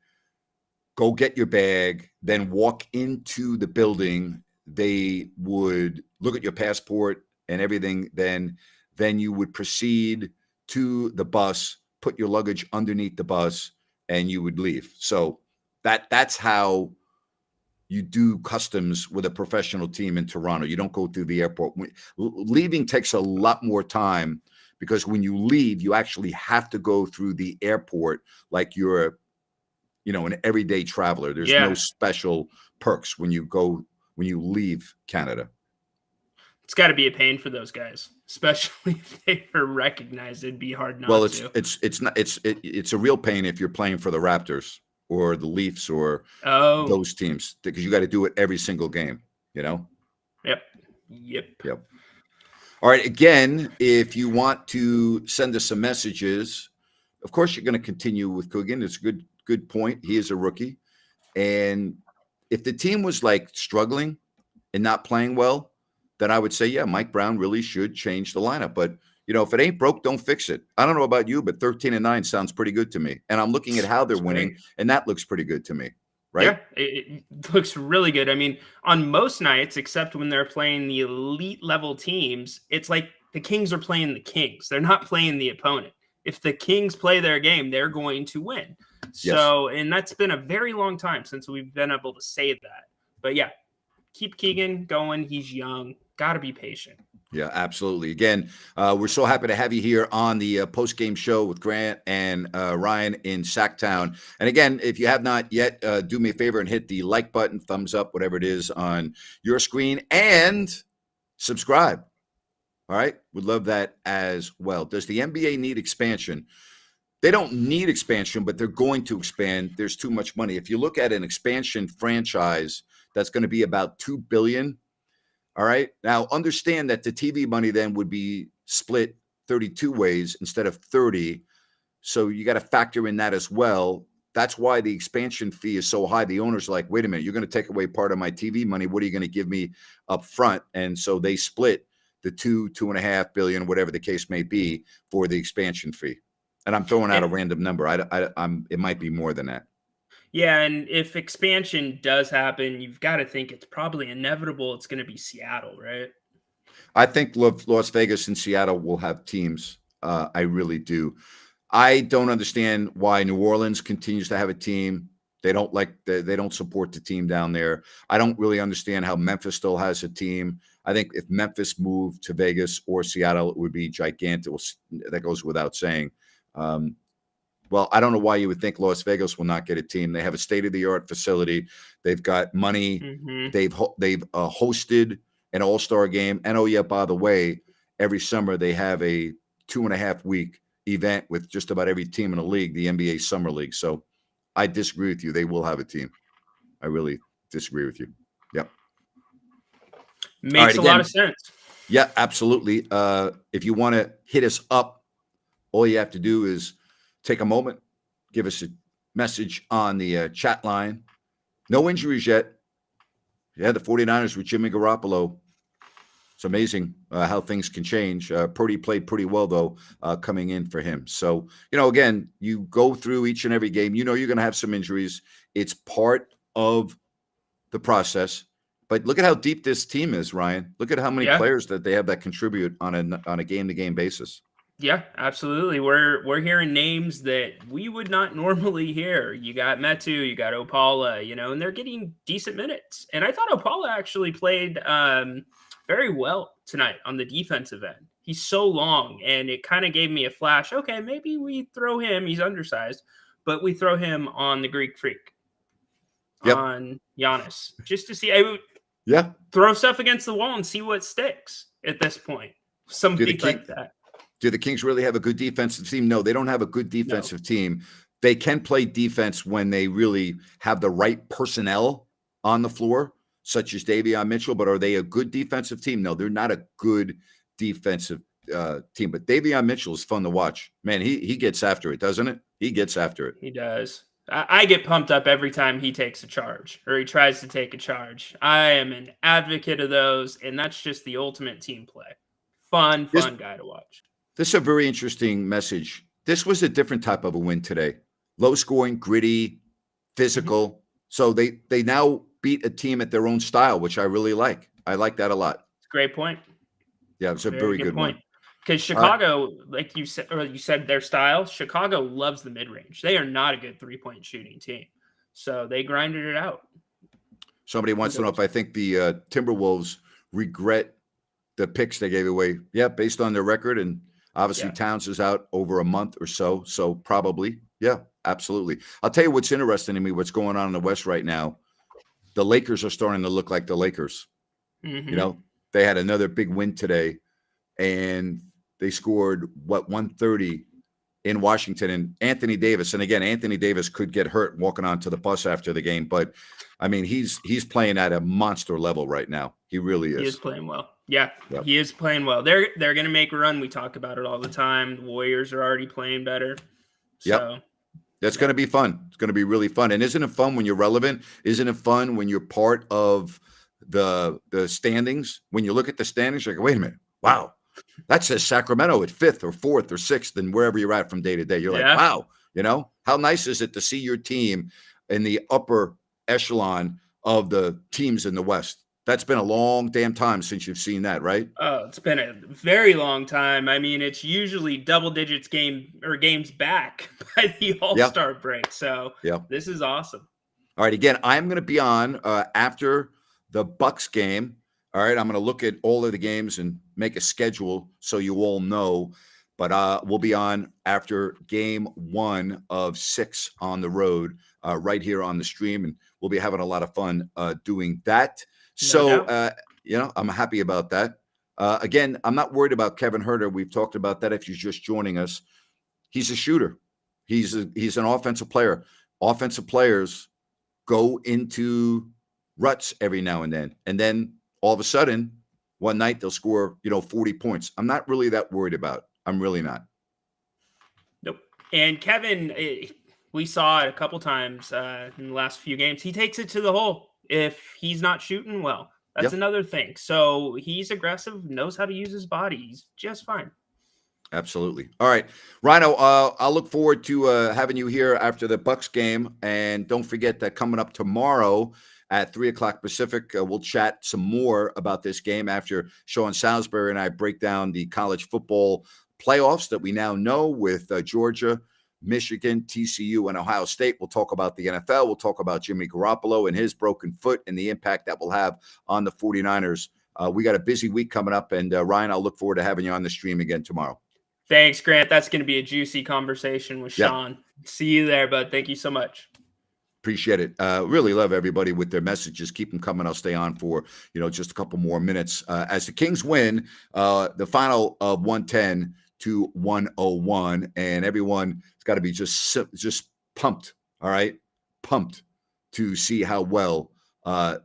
go get your bag, then walk into the building. They would look at your passport and everything. Then you would proceed to the bus, put your luggage underneath the bus, and you would leave. So that's how you do customs with a professional team in Toronto. You don't go through the airport. Leaving takes a lot more time because when you leave, you actually have to go through the airport like you're, an everyday traveler. There's no special perks when you leave Canada. It's got to be a pain for those guys, especially if they were recognized. It'd be hard not to. Well, it's a real pain if you're playing for the Raptors or the Leafs or those teams because you got to do it every single game. Yep. All right. Again, if you want to send us some messages, of course you're going to continue with Keegan. It's a good point. He is a rookie, and if the team was like struggling and not playing well, then I would say, yeah, Mike Brown really should change the lineup. But, if it ain't broke, don't fix it. I don't know about you, but 13-9 sounds pretty good to me. And I'm looking at how they're winning, and that looks pretty good to me, right? Yeah, it looks really good. I mean, on most nights, except when they're playing the elite level teams, it's like the Kings are playing the Kings. They're not playing the opponent. If the Kings play their game, they're going to win. So, and that's been a very long time since we've been able to say that. But yeah, keep Keegan going. He's young. Got to be patient. Yeah, absolutely. Again, we're so happy to have you here on the post-game show with Grant and Ryan in Sacktown. And again, if you have not yet, do me a favor and hit the like button, thumbs up, whatever it is on your screen, and subscribe. All right? Would love that as well. Does the NBA need expansion? They don't need expansion, but they're going to expand. There's too much money. If you look at an expansion franchise, that's going to be about $2 billion. All right. Now, understand that the TV money then would be split 32 ways instead of 30. So you got to factor in that as well. That's why the expansion fee is so high. The owner's like, wait a minute, you're going to take away part of my TV money. What are you going to give me up front? And so they split the 2.5 billion, whatever the case may be, for the expansion fee. And I'm throwing out a random number. It might be more than that. Yeah, and if expansion does happen, you've got to think it's probably inevitable. It's going to be Seattle, right? I think Las Vegas and Seattle will have teams. I really do. I don't understand why New Orleans continues to have a team. They don't support the team down there. I don't really understand how Memphis still has a team. I think if Memphis moved to Vegas or Seattle, it would be gigantic. That goes without saying. Well, I don't know why you would think Las Vegas will not get a team. They have a state-of-the-art facility. They've got money. Mm-hmm. They've hosted an all-star game. And, oh, yeah, by the way, every summer they have a 2.5-week event with just about every team in the league, the NBA Summer League. So I disagree with you. They will have a team. I really disagree with you. Yep. Makes a lot of sense. Yeah, absolutely. If you want to hit us up, all you have to do is take a moment, give us a message on the chat line. No injuries yet. Yeah, the 49ers with Jimmy Garoppolo. It's amazing how things can change. Purdy played pretty well, though, coming in for him. So, again, you go through each and every game. You're going to have some injuries. It's part of the process. But look at how deep this team is, Ryan. Look at how many players that they have that contribute on a game-to-game basis. Yeah, absolutely. We're hearing names that we would not normally hear. You got Metu, you got Opala, and they're getting decent minutes. And I thought Opala actually played very well tonight on the defensive end. He's so long, and it kind of gave me a flash. Okay, maybe we throw him. He's undersized, but we throw him on the Greek Freak, on Giannis, just to see. I would throw stuff against the wall and see what sticks at this point. Somebody like that. Do the Kings really have a good defensive team? No, they don't have a good defensive team. They can play defense when they really have the right personnel on the floor, such as Davion Mitchell. But are they a good defensive team? No, they're not a good defensive team. But Davion Mitchell is fun to watch. Man, he gets after it, doesn't it? He gets after it. He does. I get pumped up every time he takes a charge or he tries to take a charge. I am an advocate of those, and that's just the ultimate team play. Fun guy to watch. This is a very interesting message. This was a different type of a win today. Low scoring, gritty, physical. Mm-hmm. So they now beat a team at their own style, which I really like. I like that a lot. Great point. Yeah, it's a very good point. Because Chicago, like you said their style, Chicago loves the mid-range. They are not a good three-point shooting team. So they grinded it out. Somebody wants to know if I think the Timberwolves regret the picks they gave away. Yeah, based on their record, and obviously Towns is out over a month or so. So probably, yeah, absolutely. I'll tell you what's interesting to me, what's going on in the West right now. The Lakers are starting to look like the Lakers. Mm-hmm. They had another big win today, and they scored 130 in Washington. And Anthony Davis, and again, Anthony Davis could get hurt walking onto the bus after the game, but I mean, he's playing at a monster level right now. He really is. He is playing well. Yeah, He is playing well. They're going to make a run. We talk about it all the time. The Warriors are already playing better. So, that's going to be fun. It's going to be really fun. And isn't it fun when you're relevant? Isn't it fun when you're part of the standings? When you look at the standings, you're like, wait a minute. Wow. That says Sacramento at 5th or 4th or 6th and wherever you're at from day to day. You're like, wow, how nice is it to see your team in the upper echelon of the teams in the West? That's been a long damn time since you've seen that, right? Oh, it's been a very long time. I mean, it's usually double digits games back by the All-Star break. So this is awesome. All right. Again, I'm going to be on after the Bucks game. All right, I'm going to look at all of the games and make a schedule so you all know. But we'll be on after game 1 of 6 on the road right here on the stream, and we'll be having a lot of fun doing that. No So, doubt. I'm happy about that. Again, I'm not worried about Kevin Huerter. We've talked about that if you're just joining us. He's a shooter. He's an offensive player. Offensive players go into ruts every now and then all of a sudden, one night they'll score, 40 points. I'm not really that worried about it. I'm really not. Nope. And Kevin, we saw it a couple times in the last few games. He takes it to the hole. If he's not shooting well, that's another thing. So he's aggressive, knows how to use his body. He's just fine. Absolutely. All right, Rhino, I'll look forward to having you here after the Bucks game. And don't forget that coming up tomorrow at 3:00 Pacific, we'll chat some more about this game after Sean Salisbury and I break down the college football playoffs that we now know with Georgia, Michigan, TCU, and Ohio State. We'll talk about the NFL. We'll talk about Jimmy Garoppolo and his broken foot and the impact that will have on the 49ers. We got a busy week coming up. And Ryan, I'll look forward to having you on the stream again tomorrow. Thanks, Grant. That's going to be a juicy conversation with Sean. See you there, bud. Thank you so much. Appreciate it. Really love everybody with their messages. Keep them coming. I'll stay on for, just a couple more minutes. As the Kings win the final of 110-101, and everyone has got to be just pumped, all right? Pumped to see how well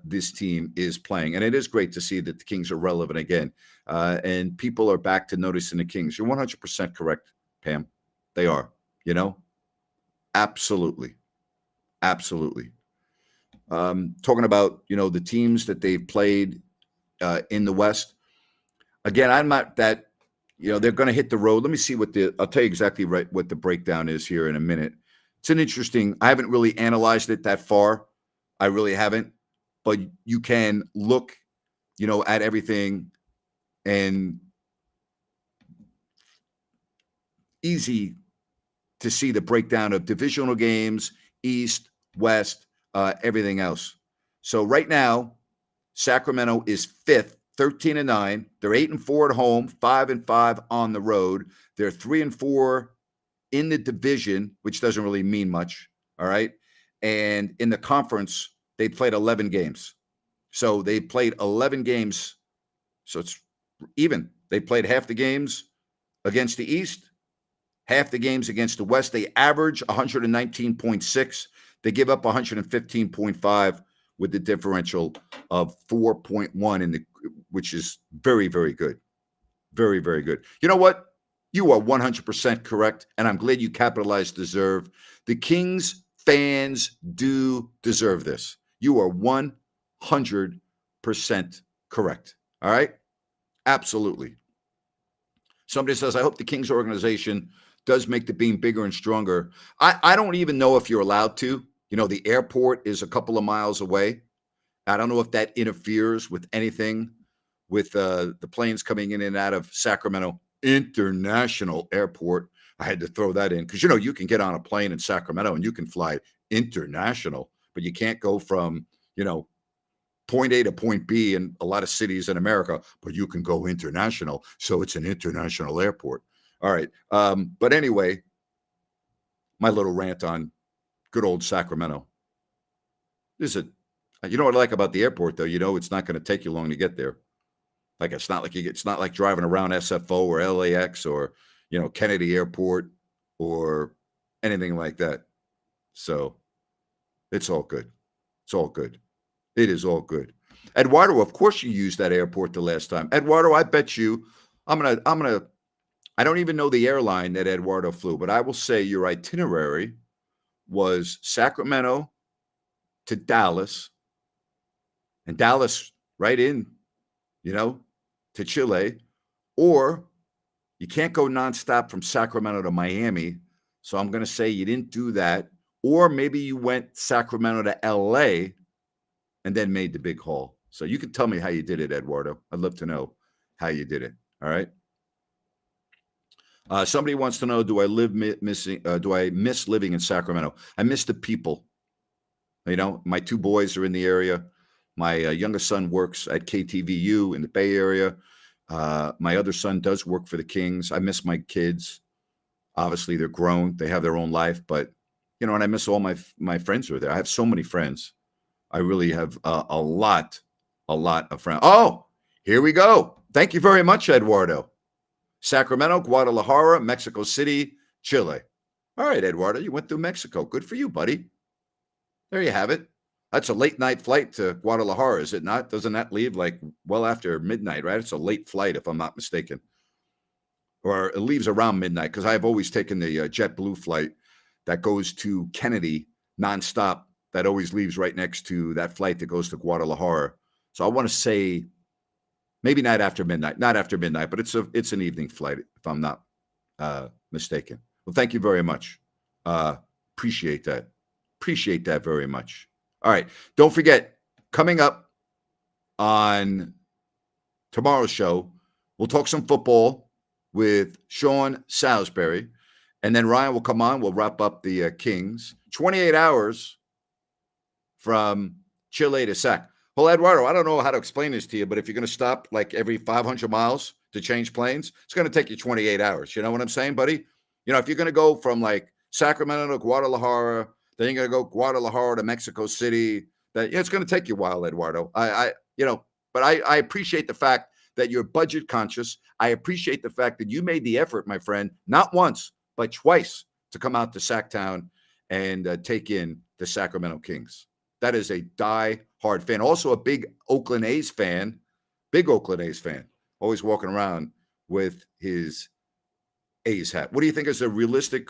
this team is playing. And it is great to see that the Kings are relevant again. And people are back to noticing the Kings. You're 100% correct, Pam. They are, Absolutely. Absolutely. Talking about, the teams that they've played in the West. Again, I'm not that, they're going to hit the road. Let me see I'll tell you exactly what the breakdown is here in a minute. It's I haven't really analyzed it that far. I really haven't. But you can look, at everything and easy to see the breakdown of divisional games, East, West, everything else. So right now, Sacramento is 5th, 13-9. They're 8-4 at home, 5-5 on the road. They're 3-4 in the division, which doesn't really mean much. All right. And in the conference, they played 11 games. So they played 11 games. So it's even. They played half the games against the East, half the games against the West. They average 119.6. They give up 115.5 with the differential of 4.1 which is very, very good. Very, very good. You know what? You are 100% correct, and I'm glad you capitalized deserve. The Kings fans do deserve this. You are 100% correct. All right? Absolutely. Somebody says, I hope the Kings organization does make the beam bigger and stronger. I don't even know if you're allowed to. The airport is a couple of miles away. I don't know if that interferes with anything with the planes coming in and out of Sacramento International Airport. I had to throw that in because, you can get on a plane in Sacramento and you can fly international, but you can't go from, point A to point B in a lot of cities in America, but you can go international. So it's an international airport. All right. But anyway, my little rant on good old Sacramento. You know what I like about the airport, though? It's not going to take you long to get there. Like it's not like driving around SFO or LAX or, Kennedy Airport or anything like that. So it's all good. It's all good. It is all good. Eduardo, of course you used that airport the last time. Eduardo, I bet you I don't even know the airline that Eduardo flew, but I will say your itinerary was Sacramento to Dallas, and Dallas right in, to Chile, or you can't go nonstop from Sacramento to Miami. So I'm going to say you didn't do that. Or maybe you went Sacramento to LA and then made the big haul. So you can tell me how you did it, Eduardo. I'd love to know how you did it. All right. Somebody wants to know, do I miss living in Sacramento? I miss the people. My two boys are in the area. My youngest son works at KTVU in the Bay Area. My other son does work for the Kings. I miss my kids. Obviously, they're grown. They have their own life. But, and I miss all my friends who are there. I have so many friends. I really have a lot of friends. Oh, here we go. Thank you very much, Eduardo. Sacramento, Guadalajara, Mexico City, Chile. All right, Eduardo, you went through Mexico. Good for you, buddy. There you have it. That's a late night flight to Guadalajara, is it not? Doesn't that leave like well after midnight, right? It's a late flight, if I'm not mistaken. Or it leaves around midnight, because I've always taken the JetBlue flight that goes to Kennedy nonstop. That always leaves right next to that flight that goes to Guadalajara. So I want to say maybe not after midnight, but it's an evening flight, if I'm not mistaken. Well, thank you very much. Appreciate that. Appreciate that very much. All right. Don't forget, coming up on tomorrow's show, we'll talk some football with Sean Salisbury. And then Ryan will come on. We'll wrap up the Kings. 28 hours from Chile to Sac. Well, Eduardo, I don't know how to explain this to you, but if you're going to stop like every 500 miles to change planes, it's going to take you 28 hours. You know what I'm saying, buddy? If you're going to go from like Sacramento to Guadalajara, then you're going to go Guadalajara to Mexico City, that it's going to take you a while, Eduardo. But I appreciate the fact that you're budget conscious. I appreciate the fact that you made the effort, my friend, not once, but twice to come out to Sacktown and take in the Sacramento Kings. That is a die-hard fan. Also a big Oakland A's fan. Always walking around with his A's hat. What do you think is a realistic?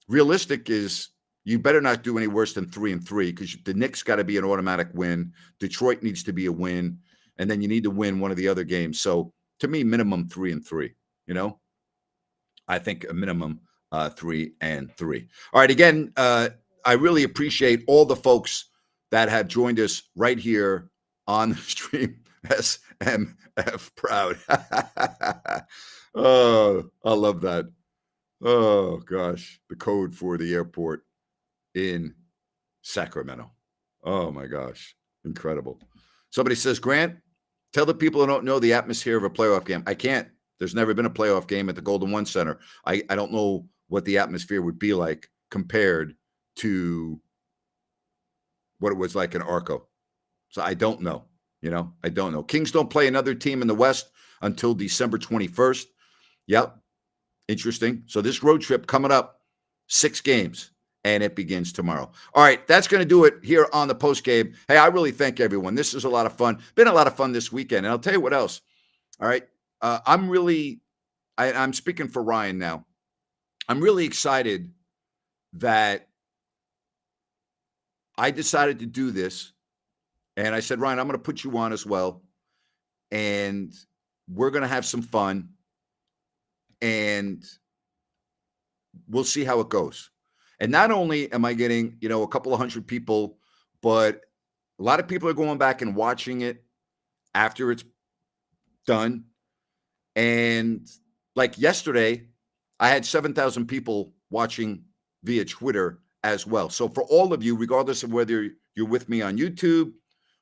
Realistic is you better not do any worse than 3-3, because the Knicks got to be an automatic win. Detroit needs to be a win. And then you need to win one of the other games. So to me, minimum 3-3, I think a minimum 3-3. All right. Again, I really appreciate all the folks that have joined us right here on the stream. SMF proud. Oh, I love that. Oh, gosh. The code for the airport in Sacramento. Oh, my gosh. Incredible. Somebody says, Grant, tell the people who don't know the atmosphere of a playoff game. I can't. There's never been a playoff game at the Golden One Center. I don't know what the atmosphere would be like compared to what it was like in Arco. So I don't know. I don't know. Kings don't play another team in the West until December 21st. Yep. Interesting. So this road trip coming up, 6 games, and it begins tomorrow. All right. That's going to do it here on the post game. Hey, I really thank everyone. This is a lot of fun. Been a lot of fun this weekend. And I'll tell you what else. All right. I'm speaking for Ryan now. I'm really excited that I decided to do this. And I said, Ryan, I'm going to put you on as well. And we're going to have some fun. And we'll see how it goes. And not only am I getting, a couple of hundred people, but a lot of people are going back and watching it after it's done. And like yesterday, I had 7,000 people watching via Twitter as well. So for all of you, regardless of whether you're with me on YouTube,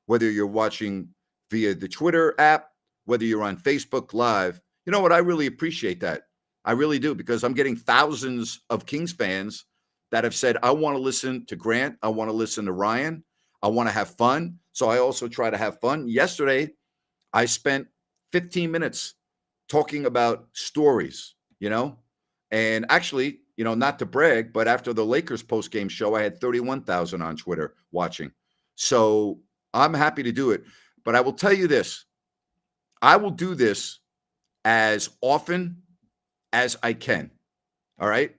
whether you're watching via the Twitter app, whether you're on Facebook Live, you know what? I really appreciate that. I really do, because I'm getting thousands of Kings fans that have said, I want to listen to Grant. I want to listen to Ryan. I want to have fun. So I also try to have fun. Yesterday, I spent 15 minutes talking about stories, and actually, not to brag, but after the Lakers post-game show, I had 31,000 on Twitter watching. So I'm happy to do it. But I will tell you this. I will do this as often as I can. All right.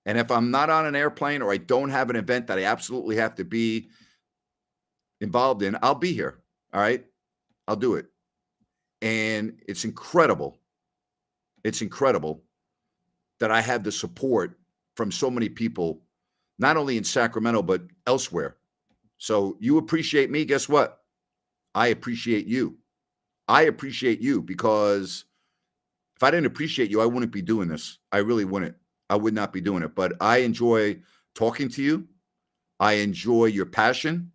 And if I'm not on an airplane or I don't have an event that I absolutely have to be involved in, I'll be here. All right. I'll do it. And it's incredible. It's incredible that I have the support from so many people, not only in Sacramento, but elsewhere. So you appreciate me. Guess what? I appreciate you. I appreciate you, because if I didn't appreciate you, I wouldn't be doing this. I really wouldn't. I would not be doing it. But I enjoy talking to you. I enjoy your passion.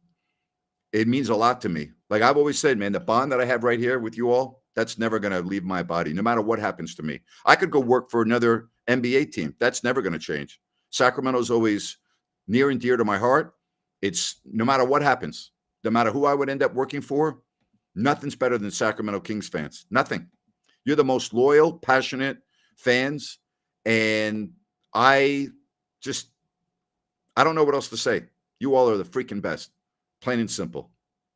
It means a lot to me Like I've always said, man, the bond that I have right here with you all, that's never going to leave my body, no matter what happens to me. I could go work for another NBA team. That's never going to change. Sacramento's always near and dear to my heart. It's no matter what happens, no matter who I would end up working for, nothing's better than Sacramento Kings fans. Nothing. You're the most loyal, passionate fans. And I don't know what else to say. You all are the freaking best. Plain and simple.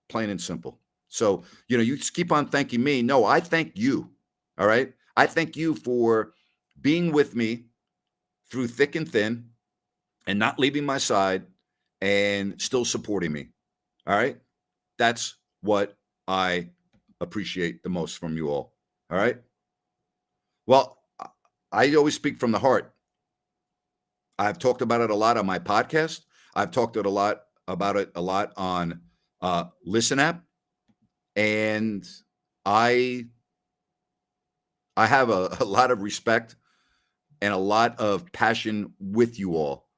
Plain and simple. So, you just keep on thanking me. No, I thank you. All right. I thank you for being with me through thick and thin and not leaving my side and still supporting me. All right. That's what I appreciate the most from you all. All right. Well, I always speak from the heart. I've talked about it a lot on my podcast. I've talked about it a lot on Listen App. And I have a lot of respect and a lot of passion with you all.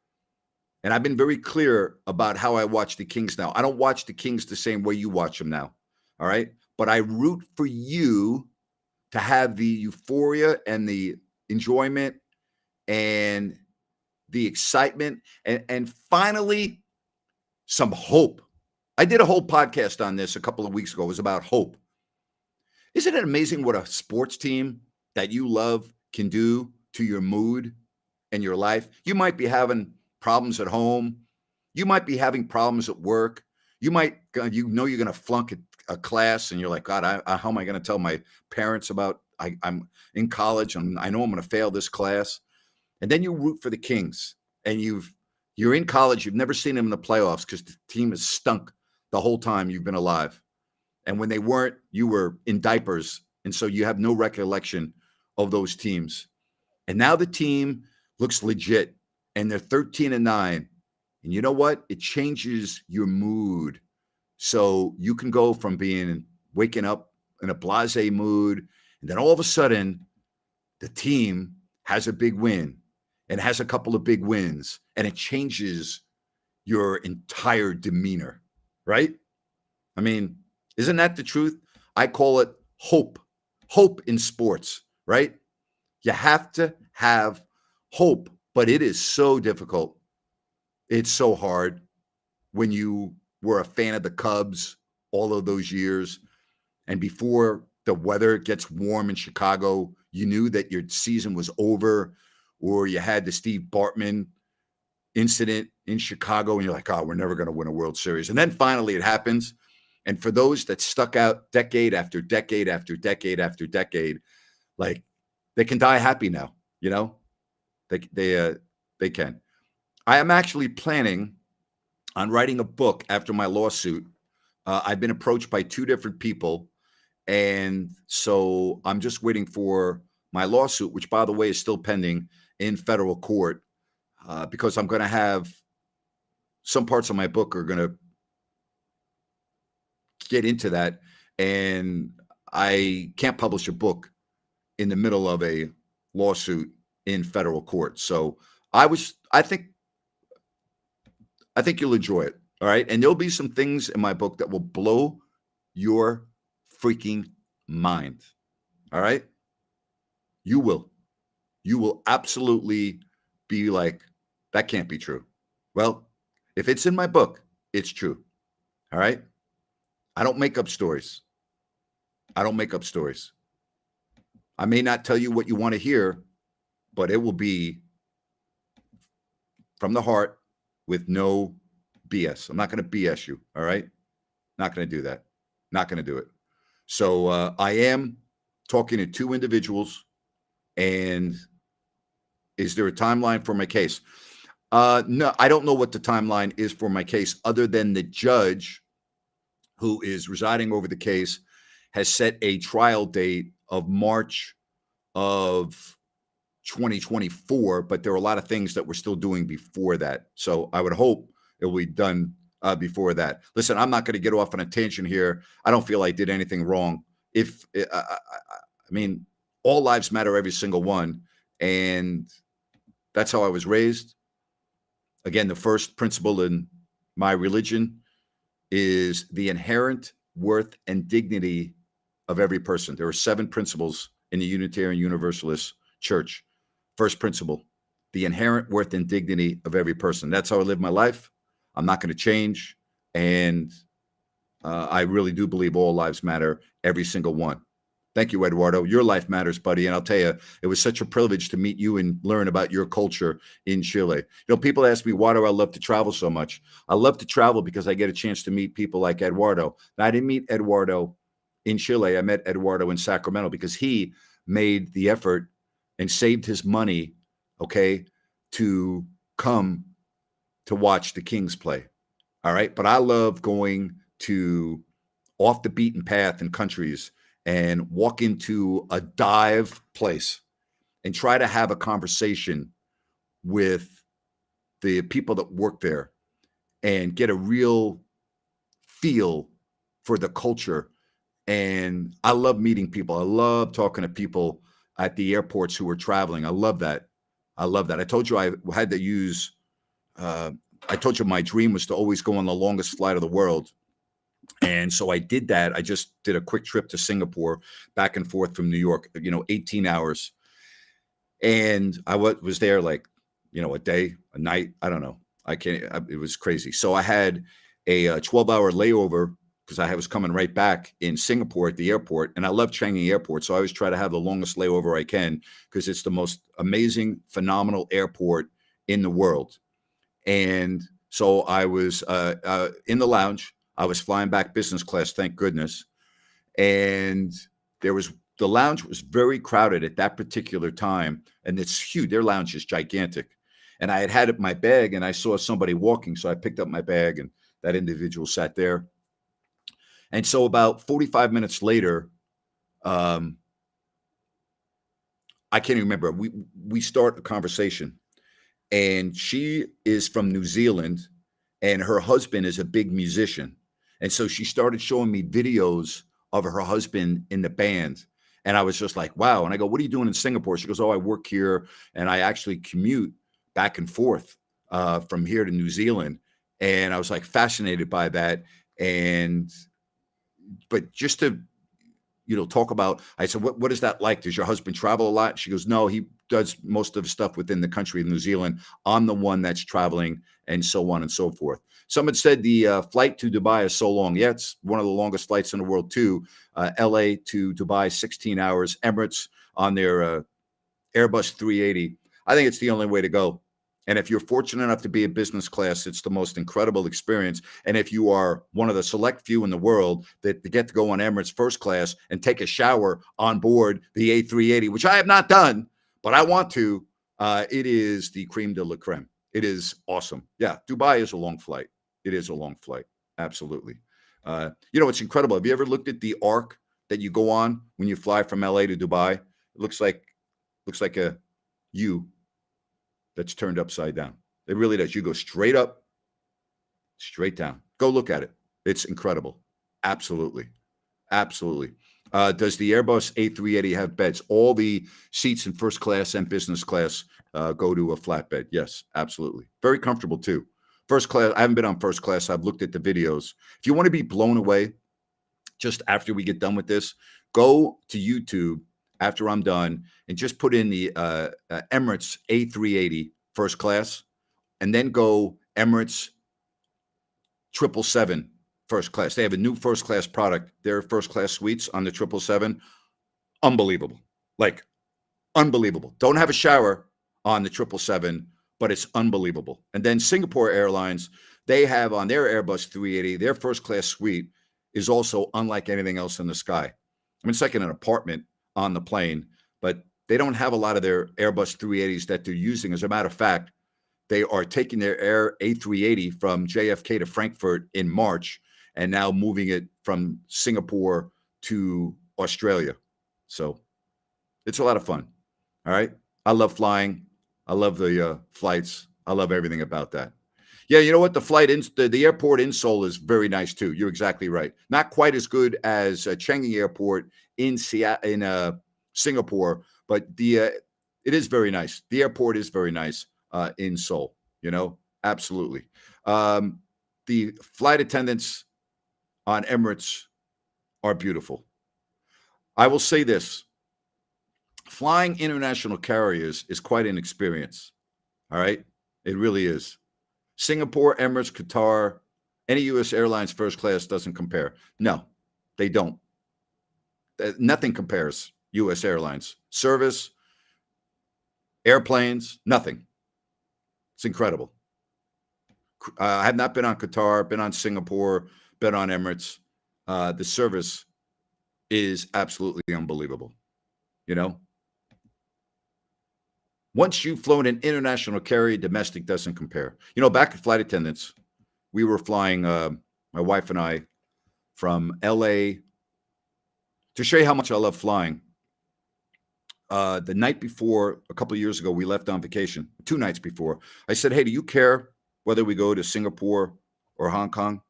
And I've been very clear about how I watch the Kings now. I don't watch the Kings the same way you watch them now. All right. But I root for you to have the euphoria and the enjoyment and the excitement and finally some hope. I did a whole podcast on this a couple of weeks ago. It was about hope. Isn't it amazing what a sports team that you love can do to your mood and your life? You might be having problems at home. You might be having problems at work. You might, you're going to flunk a class and you're like, God, how am I going to tell my parents about I'm in college and I know I'm going to fail this class. And then you root for the Kings and you're in college. You've never seen them in the playoffs because the team has stunk the whole time you've been alive. And when they weren't, you were in diapers. And so you have no recollection of those teams. And now the team looks legit and they're 13-9. And you know what? It changes your mood. So you can go from waking up in a blasé mood. And then all of a sudden, the team has a big win and has a couple of big wins. And it changes your entire demeanor, right? I mean, isn't that the truth? I call it hope. Hope in sports, right? You have to have hope, but it is so difficult. It's so hard when you were a fan of the Cubs all of those years. And before the weather gets warm in Chicago, you knew that your season was over, or you had the Steve Bartman incident in Chicago and you're like, oh, we're never going to win a World Series. And then finally it happens. And for those that stuck out decade after decade after decade after decade, like they can die happy now, they can. I am actually planning on writing a book after my lawsuit. I've been approached by 2 different people. And so I'm just waiting for my lawsuit, which, by the way, is still pending in federal court, because I'm going to have some parts of my book are going to get into that. And I can't publish a book in the middle of a lawsuit in federal court. So I think you'll enjoy it. All right. And there'll be some things in my book that will blow your freaking mind. All right. You will absolutely be like, that can't be true. Well, if it's in my book, it's true. All right. I don't make up stories. I may not tell you what you want to hear, but it will be from the heart with no BS. I'm not going to BS you. All right. Not going to do that. Not going to do it. So I am talking to 2 individuals. And is there a timeline for my case? No, I don't know what the timeline is for my case, other than the judge who is residing over the case has set a trial date of March of 2024, but there are a lot of things that we're still doing before that. So I would hope it will be done before that. Listen, I'm not going to get off on a tangent here. I don't feel I did anything wrong. I mean, all lives matter, every single one. And that's how I was raised. Again, the first principle in my religion is the inherent worth, and dignity of every person. There are 7 principles in the Unitarian Universalist Church. First principle, the inherent worth and dignity of every person. That's how I live my life. I'm not going to change. And I really do believe all lives matter, every single one. Thank you, Eduardo. Your life matters, buddy. And I'll tell you, it was such a privilege to meet you and learn about your culture in Chile. People ask me, why do I love to travel so much? I love to travel because I get a chance to meet people like Eduardo. Now, I didn't meet Eduardo in Chile. I met Eduardo in Sacramento because he made the effort and saved his money, okay, to come to watch the Kings play. All right. But I love going to off the beaten path in countries and walk into a dive place and try to have a conversation with the people that work there and get a real feel for the culture. And I love meeting people. I love talking to people at the airports who are traveling. I love that. I love that. I told you I had to use, I told you my dream was to always go on the longest flight of the world. And so I did that. I just did a quick trip to Singapore, back and forth from New York, 18 hours. And I was there like, a day, a night. I don't know. It was crazy. So I had a 12-hour layover because I was coming right back in Singapore at the airport. And I love Changi Airport. So I always try to have the longest layover I can because it's the most amazing, phenomenal airport in the world. And so I was in the lounge. I was flying back business class, thank goodness. And the lounge was very crowded at that particular time. And it's huge. Their lounge is gigantic. And I had my bag and I saw somebody walking. So I picked up my bag and that individual sat there. And so about 45 minutes later, I can't even remember. We start a conversation and she is from New Zealand and her husband is a big musician. And so she started showing me videos of her husband in the band. And I was just like, wow. And I go, what are you doing in Singapore? She goes, oh, I work here. And I actually commute back and forth from here to New Zealand. And I was like fascinated by that. But just to, talk about, I said, what is that like? Does your husband travel a lot? She goes, no, he does most of the stuff within the country of New Zealand. I'm the one that's traveling and so on and so forth. Someone said the flight to Dubai is so long. Yeah, it's one of the longest flights in the world too. LA to Dubai, 16 hours. Emirates on their Airbus 380. I think it's the only way to go. And if you're fortunate enough to be a business class, it's the most incredible experience. And if you are one of the select few in the world that get to go on Emirates first class and take a shower on board the A380, which I have not done, but I want to, it is the creme de la creme. It is awesome. Yeah, Dubai is a long flight. It is a long flight. Absolutely. It's incredible. Have you ever looked at the arc that you go on when you fly from LA to Dubai? It looks like a U that's turned upside down. It really does. You go straight up, straight down. Go look at it. It's incredible. Absolutely. Absolutely. Does the Airbus A380 have beds? All the seats in first class and business class go to a flatbed. Yes, absolutely. Very comfortable too. First class, I haven't been on first class. I've looked at the videos. If you want to be blown away, just after we get done with this, go to YouTube after I'm done and just put in the Emirates A380 first class and then go Emirates 777 first class. They have a new first class product. Their first class suites on the 777. Unbelievable. Like unbelievable. Don't have a shower on the 777, but it's unbelievable. And then Singapore Airlines, they have on their Airbus 380, their first class suite is also unlike anything else in the sky. I mean, it's like in an apartment on the plane, but they don't have a lot of their Airbus 380s that they're using. As a matter of fact, they are taking their Air A380 from JFK to Frankfurt in March and now moving it from Singapore to Australia. So it's a lot of fun. All right. I love flying. I love the flights. I love everything about that. Yeah, you know what? The airport in Seoul is very nice too. You're exactly right. Not quite as good as Changi Airport in Singapore, but it is very nice. The airport is very nice in Seoul. Absolutely. The flight attendants on Emirates are beautiful. I will say this. Flying international carriers is quite an experience. All right? It really is. Singapore, Emirates, Qatar, any U.S. Airlines first class doesn't compare. No, they don't. Nothing compares. U.S. Airlines. Service, airplanes, nothing. It's incredible. I have not been on Qatar, been on Singapore, been on Emirates. The service is absolutely unbelievable. You know, once you've flown an international carrier, domestic doesn't compare. You know, back at flight attendants, we were flying, my wife and I, from LA. To show you how much I love flying, the night before, a couple of years ago, we left on vacation, 2 nights before. I said, hey, do you care whether we go to Singapore or Hong Kong?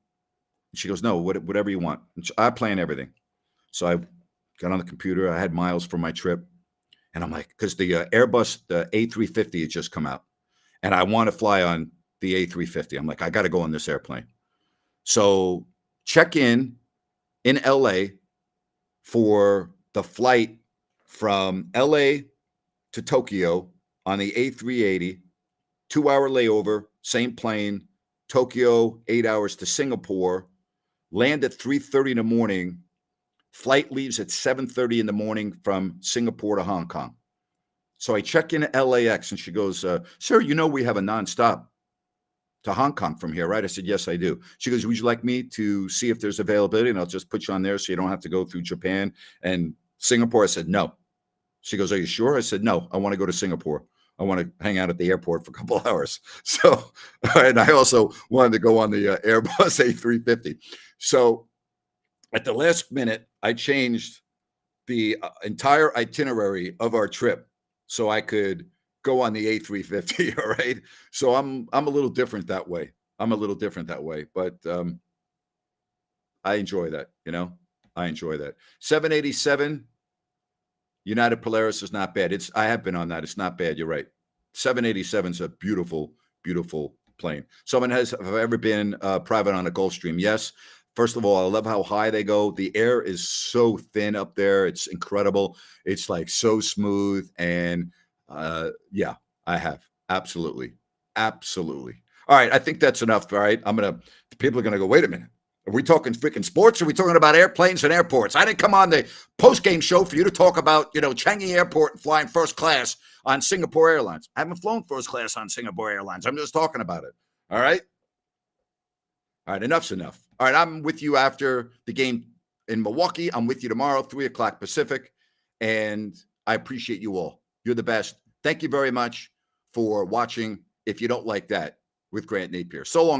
And she goes, no, whatever you want. And I plan everything. So I got on the computer. I had miles for my trip. And I'm like, because the Airbus, the A350 had just come out. And I want to fly on the A350. I'm like, I got to go on this airplane. So check in LA for the flight from LA to Tokyo on the A380, 2-hour layover, same plane, Tokyo, 8 hours to Singapore, land at 3:30 in the morning, flight leaves at 7:30 in the morning from Singapore to Hong Kong. So I check in at LAX and she goes, sir, you know we have a nonstop to Hong Kong from here, right? I said, yes, I do. She goes, would you like me to see if there's availability? And I'll just put you on there so you don't have to go through Japan and Singapore. I said, no. She goes, are you sure? I said, no, I want to go to Singapore. I want to hang out at the airport for a couple of hours. So, and I also wanted to go on the Airbus A350. So at the last minute, I changed the entire itinerary of our trip so I could go on the A350. All right. So I'm a little different that way. But I enjoy that. You know, I enjoy that. 787 United Polaris is not bad. I have been on that. It's not bad. You're right. 787 is a beautiful, beautiful plane. Someone have ever been private on a Gulfstream? Yes. First of all, I love how high they go. The air is so thin up there. It's incredible. It's like so smooth. And yeah, I have. Absolutely. Absolutely. All right. I think that's enough. All right. People are going to go, wait a minute. Are we talking freaking sports? Or are we talking about airplanes and airports? I didn't come on the post-game show for you to talk about, Changi Airport and flying first class on Singapore Airlines. I haven't flown first class on Singapore Airlines. I'm just talking about it. All right. All right. Enough's enough. All right. I'm with you after the game in Milwaukee. I'm with you tomorrow, 3:00 Pacific. And I appreciate you all. You're the best. Thank you very much for watching. If you don't like that, with Grant Napier. So long.